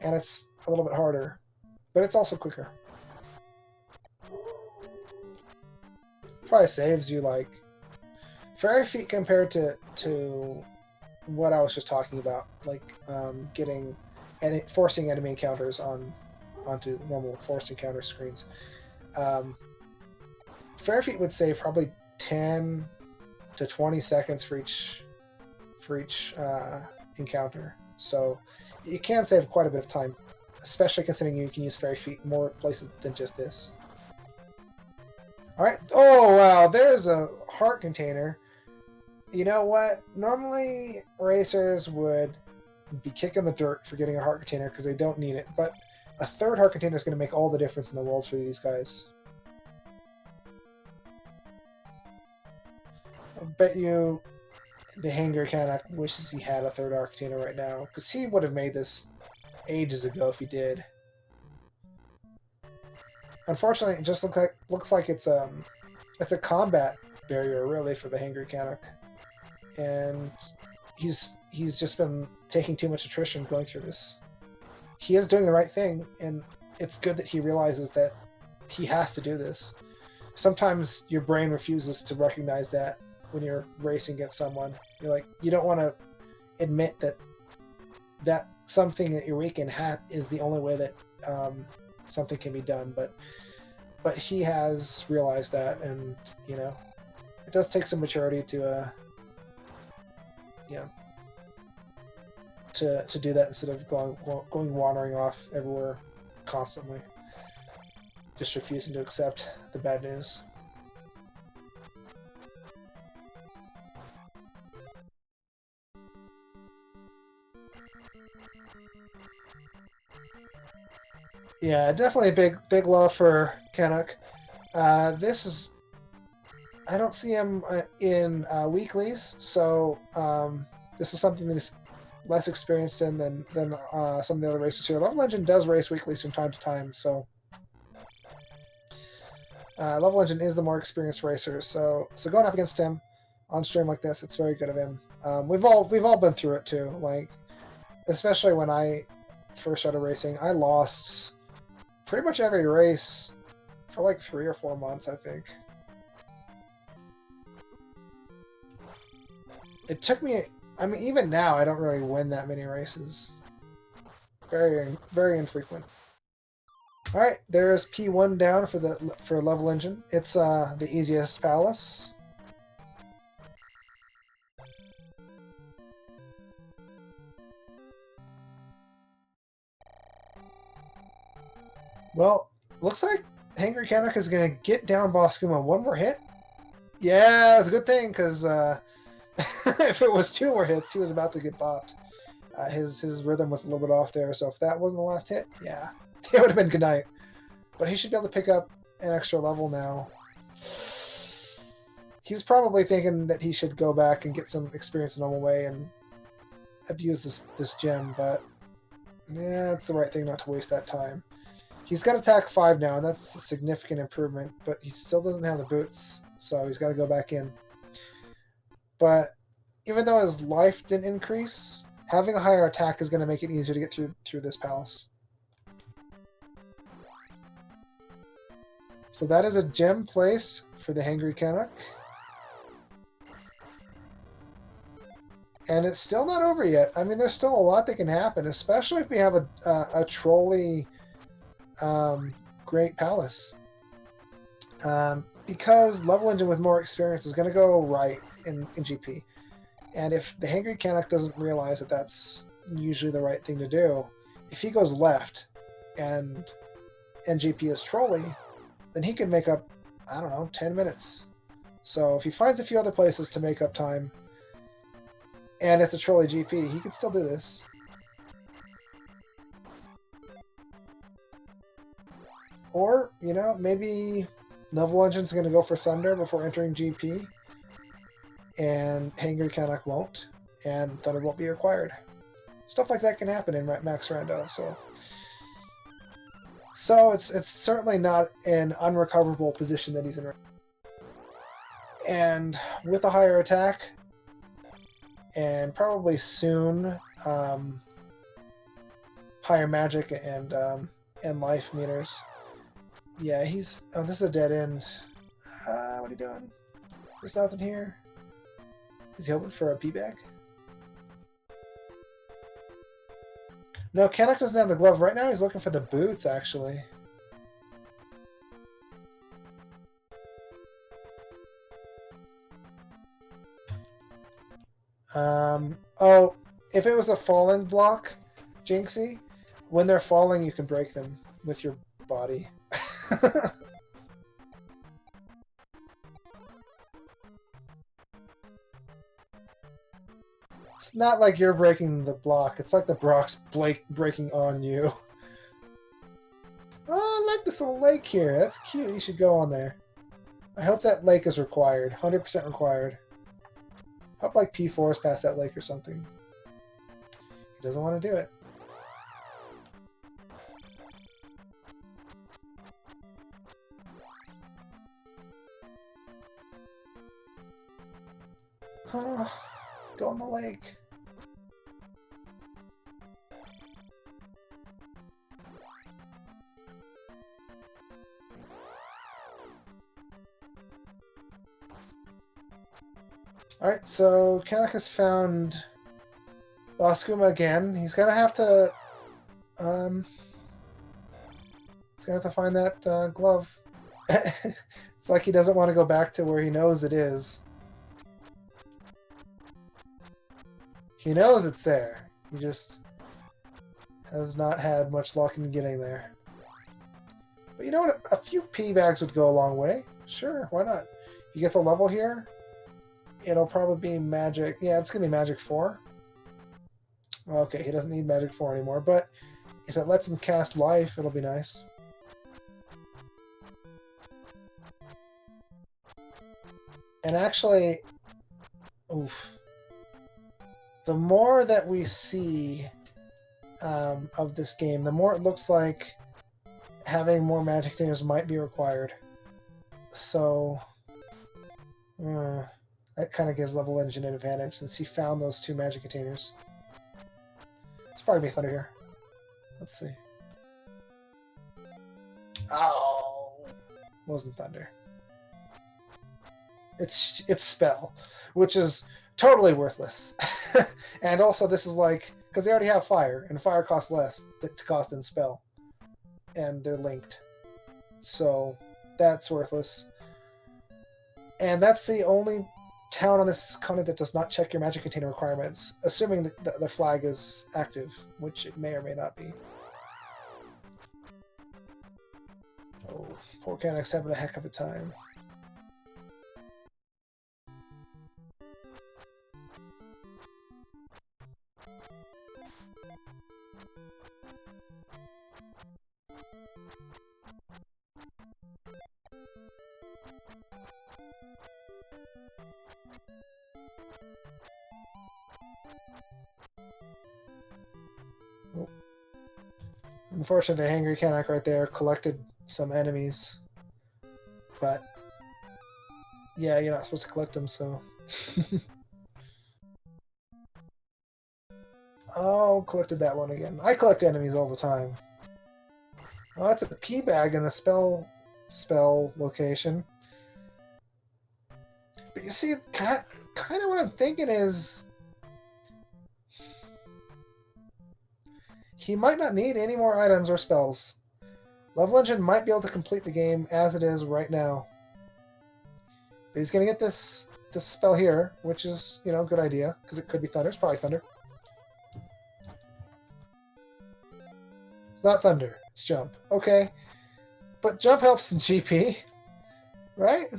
And it's a little bit harder, but it's also quicker. Probably saves you like fairy feet compared to what I was just talking about, like getting and forcing enemy encounters onto normal forced encounter screens. Fairy feet would save probably 10 to 20 seconds for each encounter. So you can save quite a bit of time, especially considering you can use fairy feet in more places than just this. Alright. Oh, wow. There's a heart container. You know what? Normally, racers would be kicking the dirt for getting a heart container because they don't need it, but a third heart container is going to make all the difference in the world for these guys. I bet you the thehangrycanuck wishes he had a third heart container right now, because he would have made this ages ago if he did. Unfortunately, it just looks like it's a combat barrier really for the thehangrycanuck, and he's just been taking too much attrition going through this. He is doing the right thing, and it's good that he realizes that he has to do this. Sometimes your brain refuses to recognize that when you're racing against someone. You're like, you don't want to admit that something that you're weak in is the only way that something can be done. But he has realized that, and you know, it does take some maturity to to do that instead of going wandering off everywhere constantly, just refusing to accept the bad news. Yeah, definitely a big love for Canuck. This is, I don't see him in weeklies, so this is something that he's less experienced in than some of the other racers here. Levelengine does race weeklies from time to time, so Levelengine is the more experienced racer. So going up against him on stream like this, it's very good of him. We've all been through it too. Like, especially when I first started racing, I lost pretty much every race for like 3 or 4 months, I think. It took me, I mean, even now I don't really win that many races. Very infrequent. Alright, there's P1 down for Levelengine. It's the easiest palace. Well, looks like thehangrycanuck is going to get down Boskuma one more hit. Yeah, it's a good thing, because if it was 2 more hits, he was about to get popped. His rhythm was a little bit off there, so if that wasn't the last hit, yeah, it would have been good night. But he should be able to pick up an extra level now. He's probably thinking that he should go back and get some experience the normal way and abuse this gem, but yeah, it's the right thing not to waste that time. He's got attack 5 now, and that's a significant improvement, but he still doesn't have the boots, so he's got to go back in. But even though his life didn't increase, having a higher attack is going to make it easier to get through this palace. So that is a gem placed for the thehangrycanuck. And it's still not over yet. I mean, there's still a lot that can happen, especially if we have a trolley great palace. Because Levelengine with more experience is going to go right in GP. And if the thehangrycanuck doesn't realize that that's usually the right thing to do, if he goes left and GP is trolley, then he can make up, I don't know, 10 minutes. So if he finds a few other places to make up time, and it's a trolley GP, he can still do this. Or, you know, maybe Levelengine's going to go for Thunder before entering GP, and thehangrycanuck won't, and Thunder won't be required. Stuff like that can happen in Max Rando, so it's certainly not an unrecoverable position that he's in. And with a higher attack, and probably soon higher magic and life meters. Yeah, he's... Oh, this is a dead end. What are you doing? There's nothing here. Is he hoping for a P-bag? No, Canuck doesn't have the glove. Right now he's looking for the boots, actually. Oh, if it was a falling block, Jinxie, when they're falling, you can break them with your body. It's not like you're breaking the block. It's like the block's breaking on you. Oh, I like this little lake here. That's cute. You should go on there. I hope that lake is required. 100% required. I hope like P4 is past that lake or something. He doesn't want to do it. Go on the lake. Alright, so Canuck has found Boskuma again. He's gonna have to find that glove. It's like he doesn't want to go back to where he knows it is. He knows it's there. He just has not had much luck in getting there. But you know what? A few P bags would go a long way. Sure, why not? If he gets a level here, it'll probably be magic. Yeah, it's going to be magic 4. Okay, he doesn't need magic 4 anymore, but if it lets him cast life, it'll be nice. And actually, oof. The more that we see of this game, the more it looks like having more magic containers might be required. So, that kind of gives levelengine an advantage since he found those 2 magic containers. It's probably be thunder here. Let's see. Oh, wasn't thunder. It's spell, which is totally worthless. And also this is like, because they already have fire, and fire costs less to cost than spell. And they're linked. So that's worthless. And that's the only town on this continent that does not check your magic container requirements, assuming that the flag is active, which it may or may not be. Oh, poor Canuck's having a heck of a time. Unfortunately, the Hangry Canuck right there collected some enemies. But, yeah, you're not supposed to collect them, so... Oh, collected that one again. I collect enemies all the time. Oh, that's a P bag in the spell location. But you see, kind of what I'm thinking is... He might not need any more items or spells. Levelengine might be able to complete the game as it is right now. But he's going to get this spell here, which is, you know, a good idea, because it could be thunder. It's probably thunder. It's not thunder. It's jump. Okay. But jump helps in GP, right?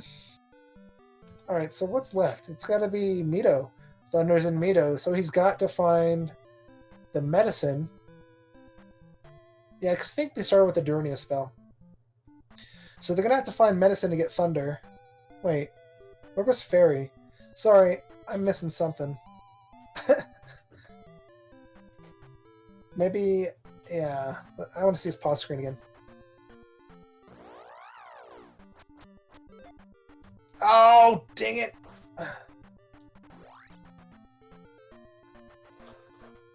Alright, so what's left? It's got to be Mito. Thunder's in Mito, so he's got to find the medicine. Yeah, because I think they started with the Durunia spell. So they're going to have to find medicine to get Thunder. Wait, where was Fairy? Sorry, I'm missing something. Maybe, yeah, I want to see his pause screen again. Oh, dang it!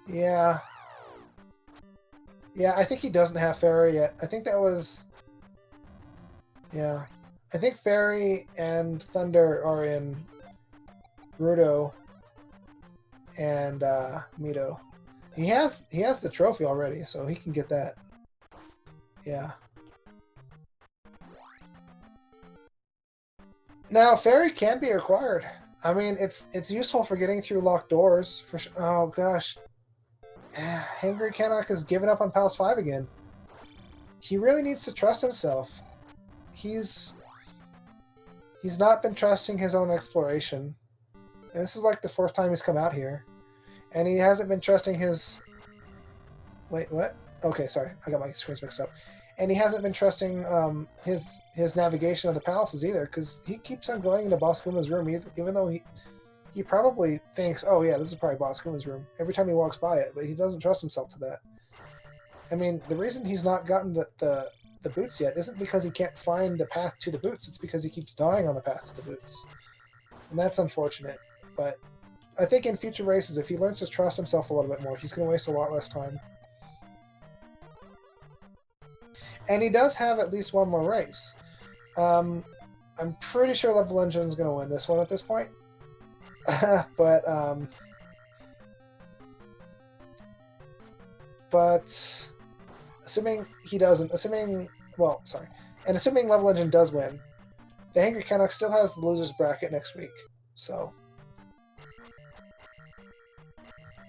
Yeah. Yeah, I think he doesn't have Fairy yet. I think that was... Yeah. I think Fairy and Thunder are in Rando and Mito. He has the trophy already, so he can get that. Yeah. Now, Fairy can be required. I mean, it's useful for getting through locked doors. For oh gosh, Hangrycanuck has given up on Palace 5 again. He really needs to trust himself. He's not been trusting his own exploration. And this is like the 4th time he's come out here. And he hasn't been trusting his... Wait, what? Okay, sorry. I got my screens mixed up. And he hasn't been trusting his navigation of the palaces either, because he keeps on going into Boss Guma's room, even though he probably thinks, oh yeah, this is probably Boss Guma's room, every time he walks by it, but he doesn't trust himself to that. I mean, the reason he's not gotten the boots yet isn't because he can't find the path to the boots, it's because he keeps dying on the path to the boots. And that's unfortunate, but I think in future races, if he learns to trust himself a little bit more, he's going to waste a lot less time. And he does have at least one more race. I'm pretty sure levelengine is going to win this one at this point. but assuming he doesn't, assuming levelengine does win, the Hangrycanuck still has the loser's bracket next week. So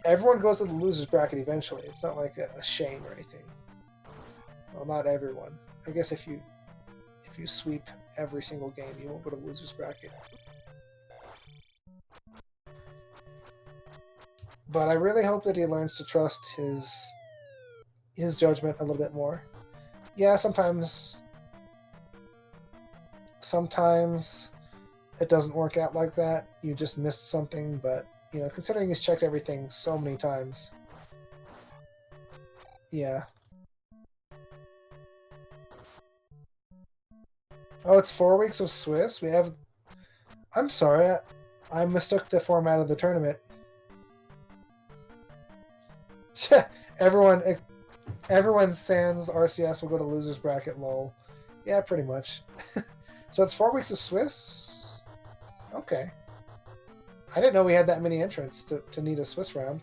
everyone goes to the loser's bracket eventually. It's not like a shame or anything. Well, not everyone. I guess if you sweep every single game, you won't go to loser's bracket. But I really hope that he learns to trust his judgment a little bit more. Yeah, sometimes it doesn't work out like that. You just missed something, but you know, considering he's checked everything so many times, yeah. Oh, it's 4 weeks of Swiss? We have... I'm sorry, I mistook the format of the tournament. Everyone sans RCS will go to loser's bracket, lol. Yeah, pretty much. So it's 4 weeks of Swiss? Okay. I didn't know we had that many entrants to need a Swiss round.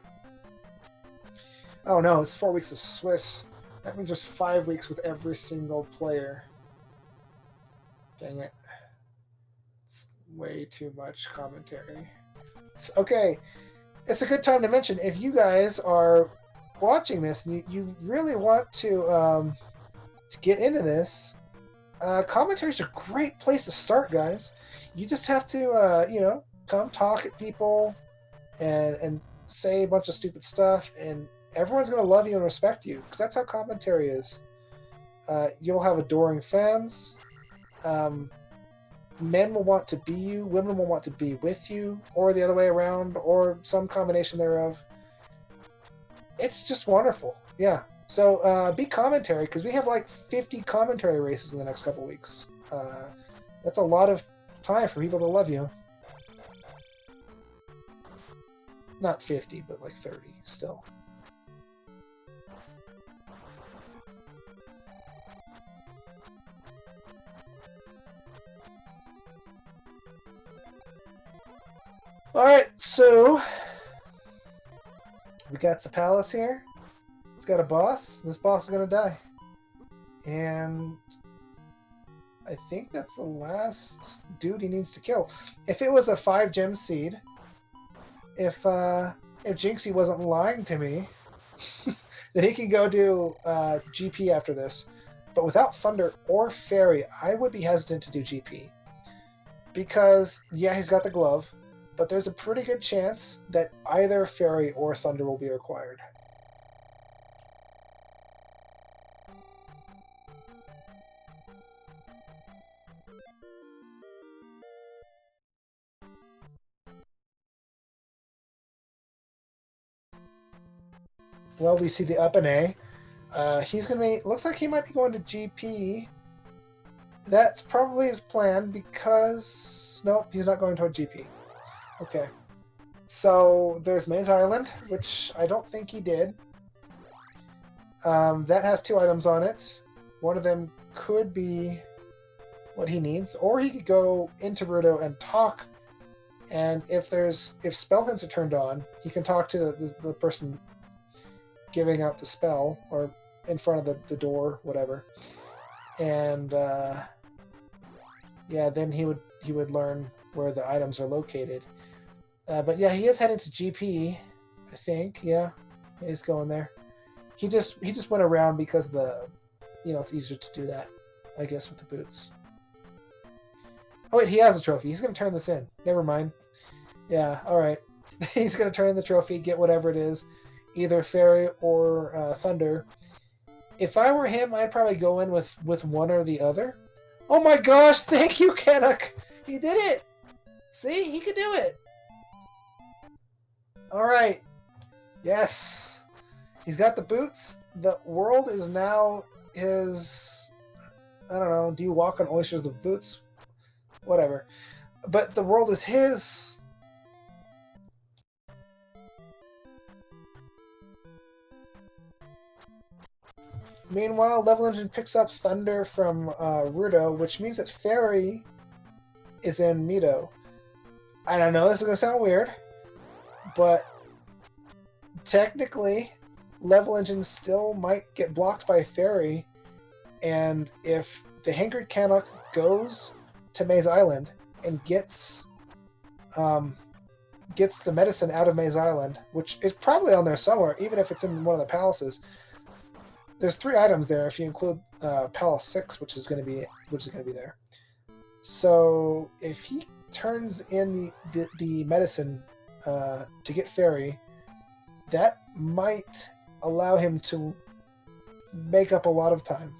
Oh no, it's 4 weeks of Swiss. That means there's 5 weeks with every single player. Dang it. It's way too much commentary. Okay, it's a good time to mention, if you guys are watching this and you really want to get into this, commentary is a great place to start, guys. You just have to, you know, come talk at people and say a bunch of stupid stuff, and everyone's going to love you and respect you, because that's how commentary is. You'll have adoring fans. Men will want to be you, women will want to be with you, or the other way around, or some combination thereof. It's just wonderful. Yeah. So be commentary, because we have like 50 commentary races in the next couple weeks. That's a lot of time for people to love you. Not 50, but like 30 still. Alright, so we got the palace here. It's got a boss. This boss is gonna die. And I think that's the last dude he needs to kill. If it was a 5-gem seed, if Jinxie wasn't lying to me, then he can go do GP after this. But without Thunder or Fairy, I would be hesitant to do GP. Because, yeah, he's got the glove, but there's a pretty good chance that either Fairy or Thunder will be required. Well, we see the up and A. He's gonna be. Looks like he might be going to GP. That's probably his plan, because nope, he's not going to a GP. Okay. So there's Maze Island, which I don't think he did. That has 2 items on it. One of them could be what he needs, or he could go into Rando and talk. And if spell hints are turned on, he can talk to the person giving out the spell, or in front of the door, whatever. And yeah, then he would learn where the items are located. But yeah, he is headed to GP, I think. Yeah, he's going there. He just went around because the, it's easier to do that, I guess, with the boots. Oh wait, he has a trophy. He's gonna turn this in. Never mind. Yeah, all right. He's gonna turn in the trophy, get whatever it is, either fairy or thunder. If I were him, I'd probably go in with one or the other. Oh my gosh! Thank you, Canuck. He did it. See, he could do it. All right. Yes. He's got the boots. The world is now his... I don't know. Do you walk on oysters with boots? Whatever. But the world is his. Meanwhile, levelengine picks up Thunder from Rando, which means that Fairy is in Mido. I don't know, this is going to sound weird, but technically, levelengine still might get blocked by Fairy, and if the thehangrycanuck goes to Maze Island and gets the medicine out of Maze Island, which is probably on there somewhere, even if it's in one of the palaces. There's 3 items there if you include Palace 6, which is going to be there. So if he turns in the medicine to get Fairy, that might allow him to make up a lot of time.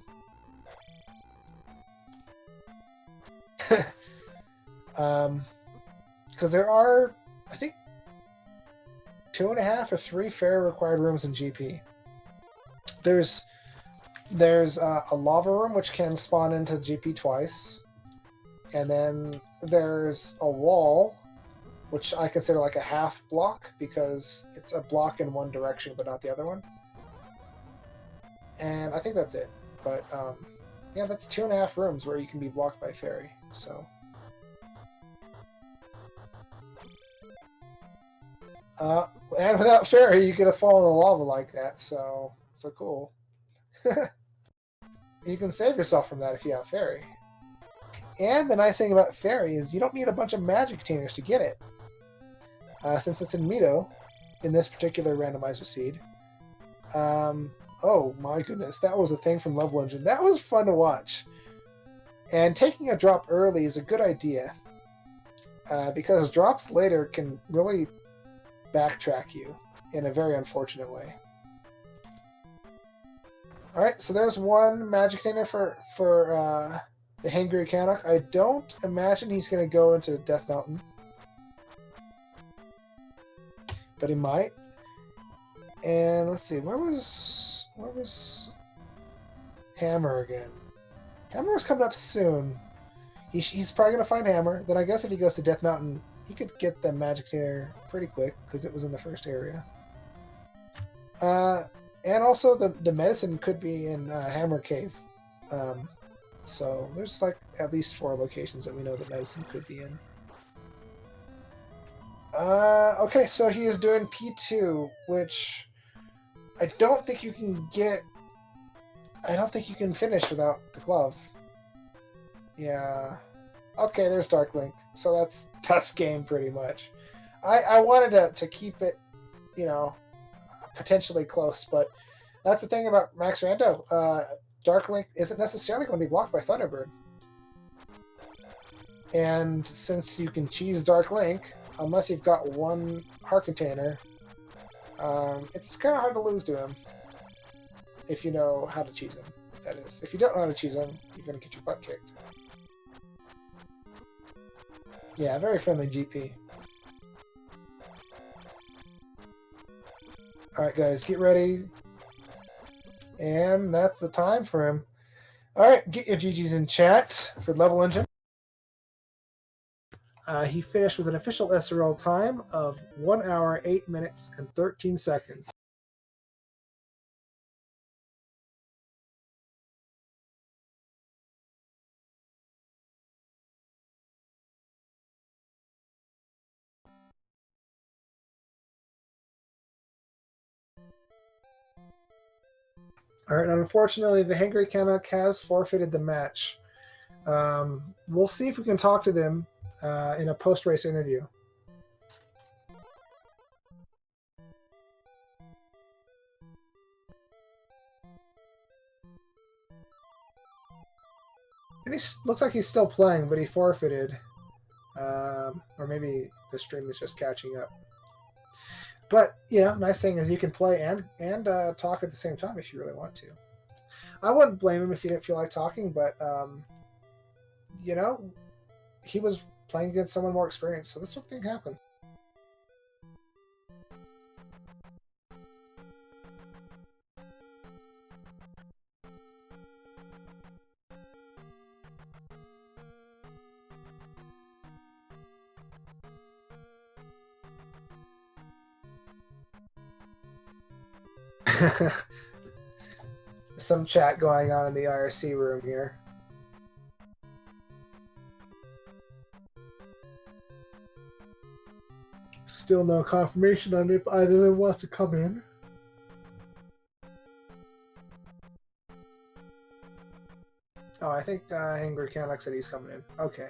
Because there are, I think, 2.5 or 3 fairy required rooms in GP. There's a lava room which can spawn into GP twice, and then there's a wall which I consider like a half block because it's a block in one direction but not the other one. And I think that's it. But yeah, that's 2.5 rooms where you can be blocked by fairy. So and without fairy, you could have fallen in the lava like that. So cool. You can save yourself from that if you have fairy. And the nice thing about fairy is you don't need a bunch of magic containers to get it. Since it's in Mido, in this particular randomizer seed. Oh my goodness, that was a thing from levelengine. That was fun to watch. And taking a drop early is a good idea. Because drops later can really backtrack you in a very unfortunate way. Alright, so there's one magic container for the thehangrycanuck. I don't imagine he's going to go into Death Mountain. But he might. And let's see, where was Hammer again? Hammer was coming up soon. He's probably going to find Hammer. Then I guess if he goes to Death Mountain, he could get the magic container pretty quick because it was in the first area. And also, the medicine could be in Hammer Cave. So there's like at least 4 locations that we know the medicine could be in. Okay, so he is doing P2, which I don't think you can get... I don't think you can finish without the glove. Yeah. Okay, there's Dark Link. So that's game pretty much. I wanted to keep it, potentially close, but that's the thing about Max Rando. Dark Link isn't necessarily going to be blocked by Thunderbird. And since you can cheese Dark Link, unless you've got one heart container, it's kind of hard to lose to him. If you know how to cheese him, that is. If you don't know how to cheese him, you're going to get your butt kicked. Yeah, very friendly GP. Alright guys, get ready. And that's the time for him. Alright, get your GGs in chat for levelengine. He finished with an official SRL time of 1 hour, 8 minutes, and 13 seconds. Alright, unfortunately, the thehangrycanuck has forfeited the match. We'll see if we can talk to them in a post-race interview. And he looks like he's still playing, but he forfeited. Or maybe the stream is just catching up. But, you know, nice thing is you can play and talk at the same time if you really want to. I wouldn't blame him if he didn't feel like talking, but, you know, he was playing against someone more experienced, so this sort of thing happens. Some chat going on in the IRC room here. Still no confirmation on if either of them wants to come in. Oh, I think thehangrycanuck said he's coming in. Okay.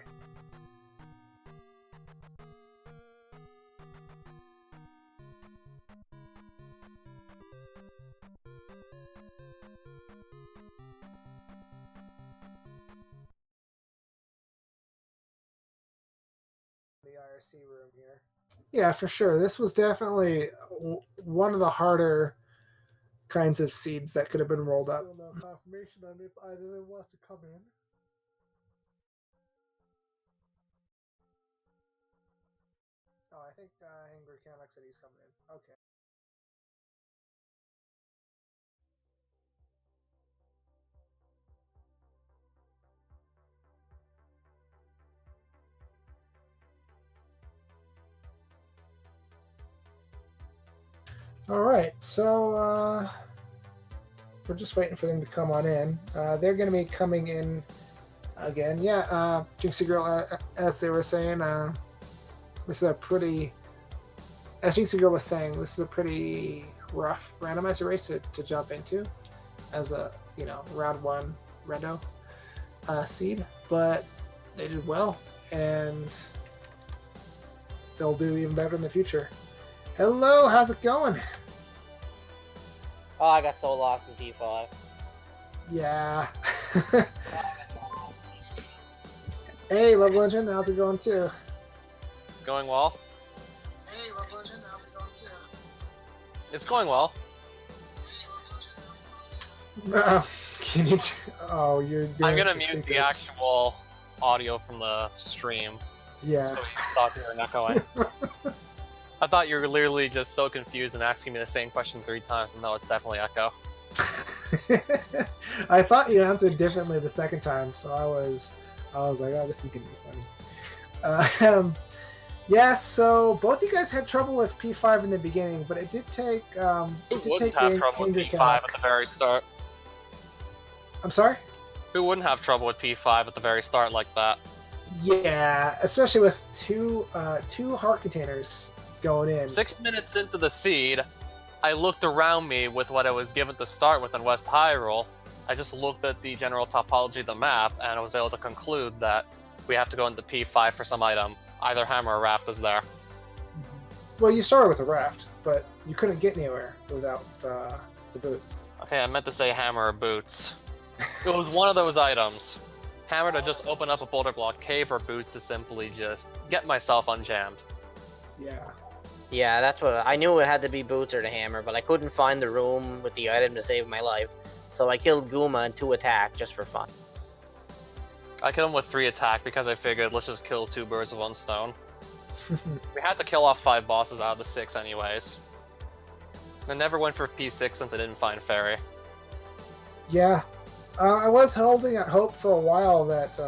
The IRC room here. Yeah, for sure. This was definitely one of the harder kinds of seeds that could have been rolled up. Still no confirmation on if either of them wants to come in. Oh, I think thehangrycanuck said he's coming in. Okay. Alright, so we're just waiting for them to come on in. They're going to be coming in again. Yeah, Jinxie Girl, as they were saying, this is a pretty... As Jinxie Girl was saying, this is a pretty rough randomizer race to jump into as a, you know, round one Rando seed, but they did well, and they'll do even better in the future. Hello, how's it going? Oh, I got so lost in P5. Yeah. Hey, levelengine, how's it going too? Going well. Hey, levelengine, how's it going too? It's going well. Can you? Oh, you're. I'm gonna mute the actual audio from the stream. Yeah. So you stop hearing echoing. I thought you were literally just so confused and asking me the same question 3 times, and no, it's definitely echo. I thought you answered differently the second time, so I was like, oh, this is gonna be funny. Yeah, so both you guys had trouble with P5 in the beginning, but it did take. Who wouldn't have trouble with P5 at the very start? I'm sorry? Who wouldn't have trouble with P5 at the very start like that? Yeah, especially with two heart containers going in. 6 minutes into the seed, I looked around me with what I was given to start with in West Hyrule. I just looked at the general topology of the map, and I was able to conclude that we have to go into P5 for some item. Either hammer or raft is there. Well, you started with a raft, but you couldn't get anywhere without the boots. Okay, I meant to say hammer or boots. It was one of those items. Hammer to just open up a boulder block cave, or boots to simply just get myself unjammed. Yeah. Yeah, that's what I knew. It had to be boots or the hammer, but I couldn't find the room with the item to save my life, so I killed Guma and 2 attack just for fun. I killed him with 3 attack because I figured let's just kill 2 birds with 1 stone. We had to kill off 5 bosses out of the 6 anyways. I never went for P6 since I didn't find Fairy. Yeah. I was holding out hope for a while that,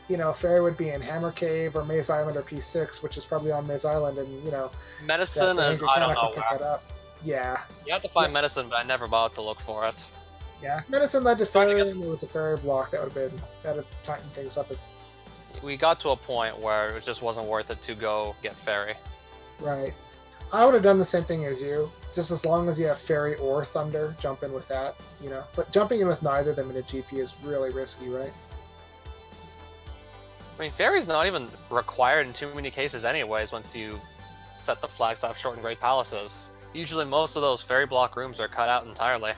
you know, Fairy would be in Hammer Cave or Maze Island or P6, which is probably on Maze Island, and, you know... Medicine is, I don't know where. Yeah. You have to find medicine, but I never bothered to look for it. Yeah, medicine led to Fairy, and it was a Fairy block that would have tightened things up. We got to a point where it just wasn't worth it to go get Fairy. Right. I would have done the same thing as you, just as long as you have Fairy or Thunder, jump in with that, you know. But jumping in with neither of them in a GP is really risky, right? I mean, Fairy's not even required in too many cases anyways once you set the Flagstaff Short and Great Palaces. Usually most of those Fairy block rooms are cut out entirely.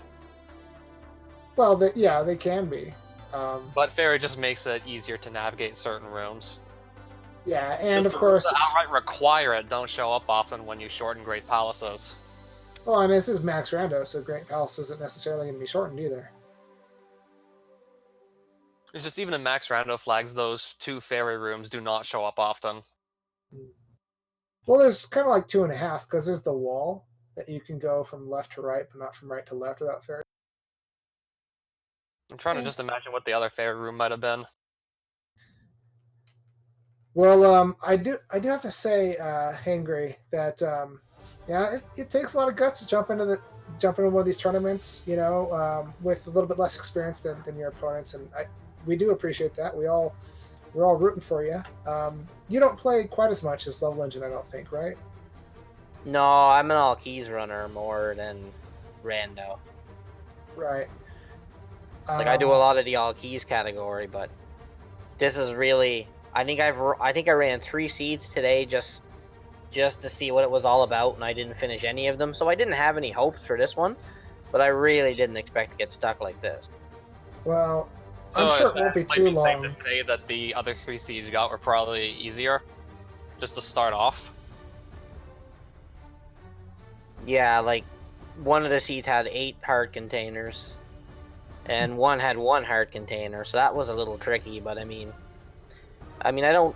Well, yeah, they can be. But Fairy just makes it easier to navigate certain rooms. Yeah, and of The rooms course, that outright require it don't show up often when you shorten Great Palaces. well, and this is Max Rando, so Great Palace isn't necessarily going to be shortened either. It's just even in Max Rando flags, those 2 Fairy rooms do not show up often. Well, there's kind of like 2.5 because there's the wall that you can go from left to right, but not from right to left without fairy. I'm trying to just imagine what the other Fairy room might have been. Well, I do have to say, Hangry, that yeah, it takes a lot of guts to jump into one of these tournaments, with a little bit less experience than your opponents, and we do appreciate that. We're all rooting for you. You don't play quite as much as levelengine, I don't think, right? No, I'm an all keys runner more than Rando. Right. Like I do a lot of the all keys category, but this is really. I think I ran 3 seeds today just to see what it was all about, and I didn't finish any of them, so I didn't have any hopes for this one. But I really didn't expect to get stuck like this. Well, So I'm sure it won't be too long. Safe to say that the other 3 seeds you got were probably easier, just to start off. Yeah, like one of the seeds had 8 heart containers, and one had 1 heart container, so that was a little tricky. But I mean, I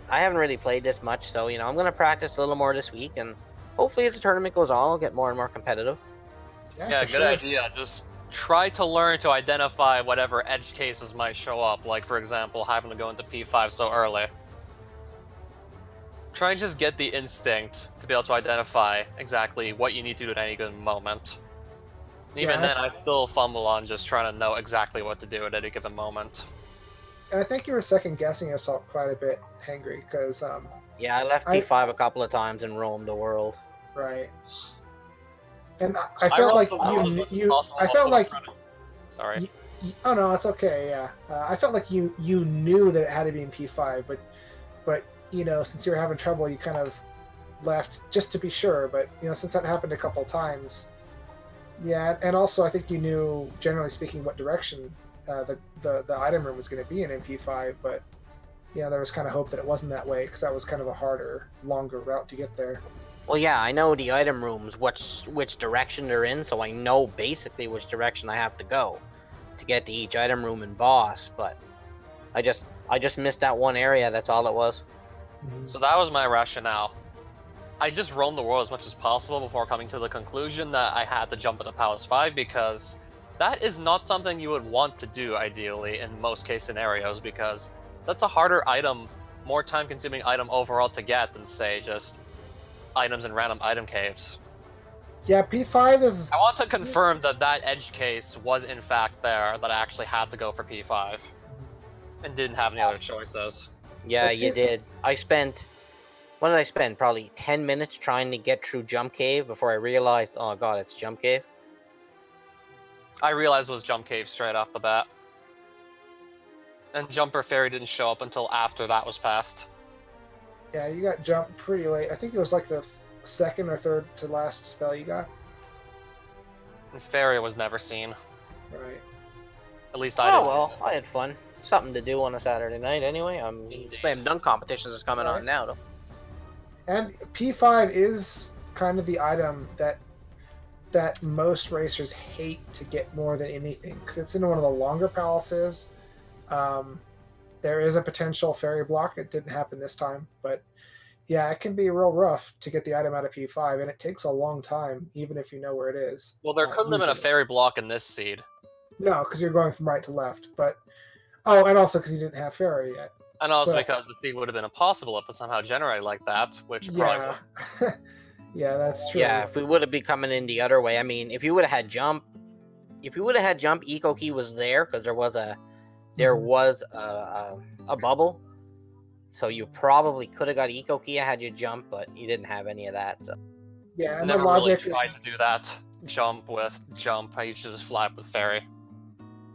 haven't really played this much, so I'm gonna practice a little more this week, and hopefully as the tournament goes on, I'll get more and more competitive. Yeah, good idea. Just try to learn to identify whatever edge cases might show up, like for example, having to go into P5 so early. Try and just get the instinct to be able to identify exactly what you need to do at any given moment. Even then, I still fumble on just trying to know exactly what to do at any given moment. And I think you were second guessing yourself quite a bit, Hangry, because yeah, I left P5 a couple of times and roamed the world. Right. And I felt like Sorry. Oh no, it's okay. Yeah, I felt like you knew that it had to be in P5, but since you were having trouble, you kind of left just to be sure. But since that happened a couple of times, yeah, and also I think you knew, generally speaking, what direction the item room was going to be in P5. But there was kind of hope that it wasn't that way because that was kind of a harder, longer route to get there. Well, yeah, I know the item rooms, which direction they're in, so I know basically which direction I have to go to get to each item room and boss. But I just missed that one area. That's all it was. So that was my rationale. I just roamed the world as much as possible before coming to the conclusion that I had to jump into Palace 5 because that is not something you would want to do ideally in most case scenarios because that's a harder item, more time-consuming item overall to get than say just items in random item caves. Yeah, P5 is... I want to confirm that edge case was in fact there, that I actually had to go for P5 and didn't have any other choices. Yeah, you did. What did I spend? Probably 10 minutes trying to get through Jump Cave before I realized, oh god, it's Jump Cave. I realized it was Jump Cave straight off the bat. And Jumper Fairy didn't show up until after that was passed. Yeah, you got jumped pretty late. I think it was like the second or third to last spell you got. And Fairy was never seen. Right. At least I didn't. Oh well, I had fun. Something to do on a Saturday night anyway. Slam dunk competitions is coming on now though. And P5 is kind of the item that most racers hate to get more than anything because it's in one of the longer palaces. There is a potential fairy block. It didn't happen this time, but yeah, it can be real rough to get the item out of P5, and it takes a long time, even if you know where it is. Well, there couldn't have been a fairy block in this seed. No, because you're going from right to left, but... Oh, and also because you didn't have fairy yet. And also because the seed would have been impossible if it somehow generated like that, which probably would. Yeah, that's true. Yeah, if we would have been coming in the other way, I mean, if you would have had jump, Eco Key was there because there was a bubble, so you probably could have got Eco Key had you jump, but you didn't have any of that. So yeah, and never the logic really tried to do that. Jump with jump. I used to just fly with fairy.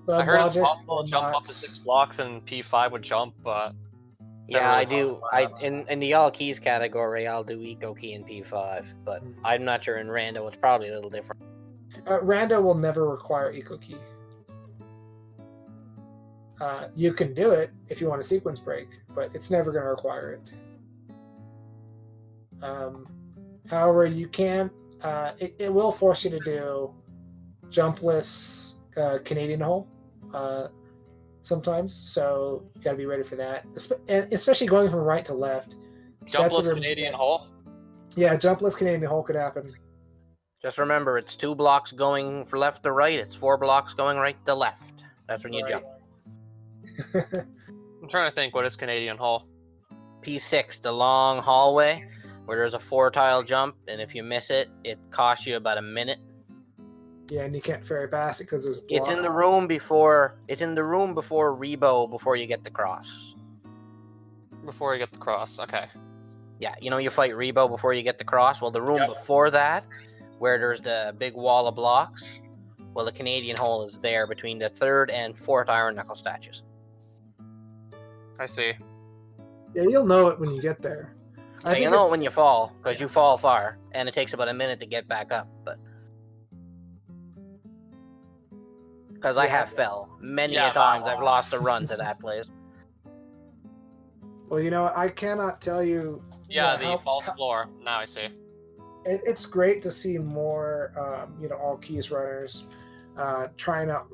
The I heard it's possible to jump up to 6 blocks and P5 would jump, but yeah, I do. In the all keys category, I'll do Eco Key in P5, but I'm not sure in Rando. It's probably a little different. Rando will never require Eco Key. You can do it if you want a sequence break, but it's never going to require it. However, you can. It will force you to do jumpless Canadian hole sometimes, so you got to be ready for that. And especially going from right to left. Jumpless Canadian hole? Yeah, jumpless Canadian hole could happen. Just remember, it's 2 blocks going from left to right. It's 4 blocks going right to left. That's when you jump. I'm trying to think, what is Canadian hole? P6, the long hallway where there's a 4-tile jump, and if you miss it, it costs you about a minute. Yeah, and you can't ferry past it because there's blocks. It's in the room before. It's in the room before Rebo, before you get the cross. Before you get the cross, okay. Yeah, you know you fight Rebo before you get the cross. Well, the room before that, where there's the big wall of blocks, well, the Canadian hole is there between the 3rd and 4th Iron Knuckle statues. I see. Yeah, you'll know it when you get there. You'll know it when you fall, because you fall far, and it takes about a minute to get back up. But because I have fell many a times, I've lost a run to that place. Well, you know what? I cannot tell you. Yeah, the false floor. Now I see. It's great to see more, all keys runners trying out,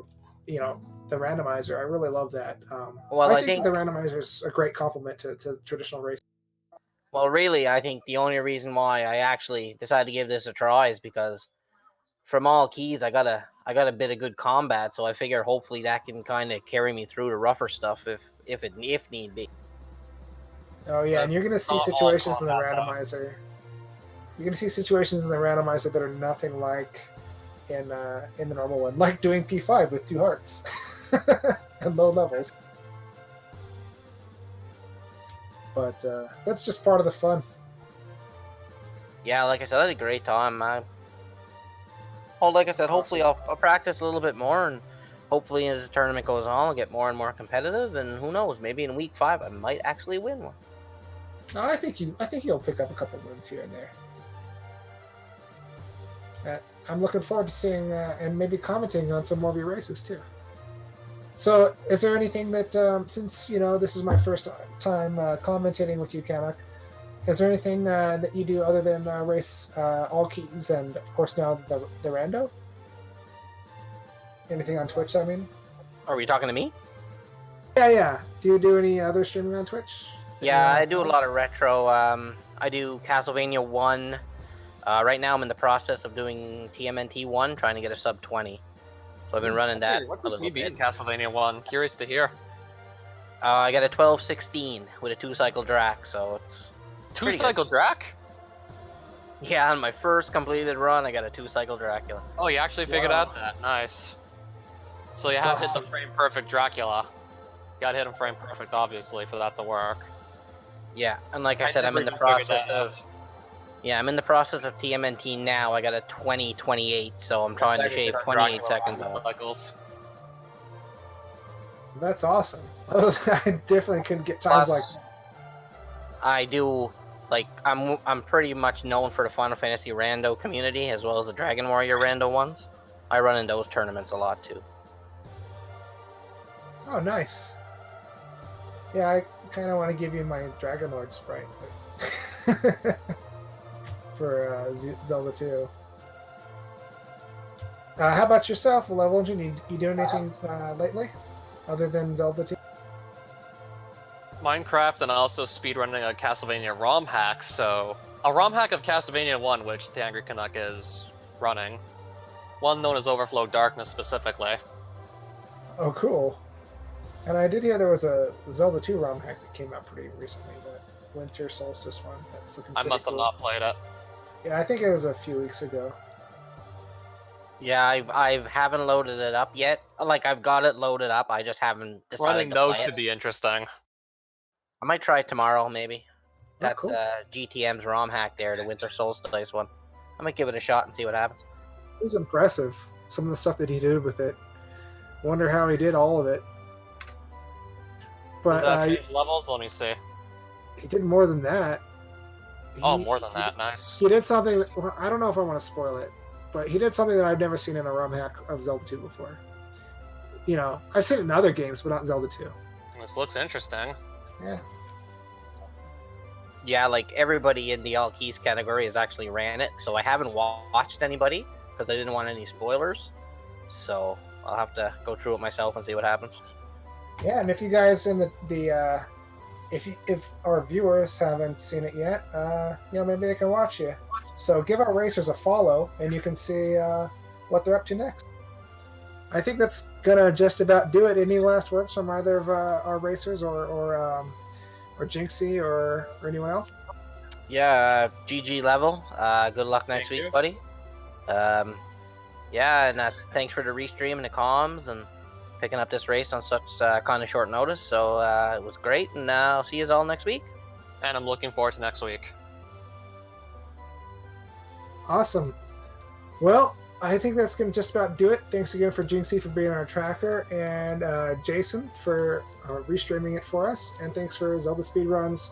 the randomizer. I really love that. Well, I think the randomizer is a great complement to traditional racing. Well, really, I think the only reason why I actually decided to give this a try is because from all keys, I got a bit of good combat, so I figure hopefully that can kind of carry me through the rougher stuff if need be. Oh yeah, and you're gonna see situations in the randomizer. You're gonna see situations in the randomizer that are nothing like in the normal one, like doing P5 with 2 hearts and low levels. But that's just part of the fun. Yeah, like I said, I had a great time. Like I said, hopefully I'll practice a little bit more, and hopefully as the tournament goes on, I'll get more and more competitive. And who knows, maybe in week 5 I might actually win one. No, I think you'll pick up a couple wins here and there. I'm looking forward to seeing and maybe commenting on some more of your races too. So, is there anything that, since this is my first time commentating with you, Canuck, is there anything that you do other than race all keys and, of course, now the Rando? Anything on Twitch, I mean? Are we talking to me? Yeah. Do you do any other streaming on Twitch? Yeah, I do a lot of retro. I do Castlevania 1. Right now I'm in the process of doing TMNT 1, trying to get a sub 20. So I've been running that. What's with me being Castlevania 1? Curious to hear. I got a 12-16 with a 2-cycle Drac, so it's 2-cycle Drac? Yeah, on my first completed run, I got a 2-cycle Dracula. Oh, you actually figured out that. Nice. So you have hit the frame perfect Dracula. You gotta hit him frame perfect, obviously, for that to work. Yeah, and like I said, I'm in the process of... Yeah, I'm in the process of TMNT now. I got a 20-28, so I'm trying to shave 28 seconds off. That's awesome. I definitely couldn't get times like... I do, like, I'm pretty much known for the Final Fantasy Rando community, as well as the Dragon Warrior Rando ones. I run in those tournaments a lot, too. Oh, nice. Yeah, I kind of want to give you my Dragon Lord sprite, but... for Zelda 2. How about yourself, levelengine? You doing anything lately, other than Zelda 2? Minecraft, and also speedrunning a Castlevania ROM hack, so... A ROM hack of Castlevania 1, which the Angry Canuck is running. One known as Overflow Darkness, specifically. Oh, cool. And I did hear there was a Zelda 2 ROM hack that came out pretty recently, the Winter Solstice one. That's looking I must have not played it. Yeah, I think it was a few weeks ago. Yeah, I haven't loaded it up yet. Like, I've got it loaded up, I just haven't decided Running to those play should it. Be interesting. I might try it tomorrow, maybe. That's cool. GTM's ROM hack there, the Winter Solstice one. I might give it a shot and see what happens. It was impressive, some of the stuff that he did with it. Wonder how he did all of it. But Does that change levels? Let me see. He did more than that. More than that. Nice. He did something that, well, I don't know if I want to spoil it, but he did something that I've never seen in a ROM hack of Zelda 2 before. I've seen it in other games, but not in Zelda 2. This looks interesting. Yeah. Yeah, like everybody in the all keys category has actually ran it, so I haven't watched anybody because I didn't want any spoilers. So I'll have to go through it myself and see what happens. Yeah, and if you guys in if our viewers haven't seen it yet, maybe they can watch you. So give our racers a follow, and you can see what they're up to next. I think that's gonna just about do it. Any last words from either of our racers or Jinxie or anyone else? Yeah, GG level. Good luck next week, buddy. Yeah, and thanks for the restream and the comms and picking up this race on such kind of short notice. So it was great, and I'll see you all next week. And I'm looking forward to next week. Awesome. Well, I think that's going to just about do it. Thanks again for Jinxie for being our tracker, and Jason for restreaming it for us, and thanks for Zelda Speedruns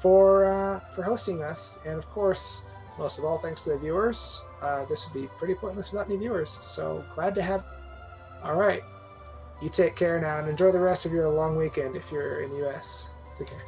for hosting us. And of course, most of all, thanks to the viewers. This would be pretty pointless without any viewers, so glad to have. All right, you take care now and enjoy the rest of your long weekend if you're in the US. Take care.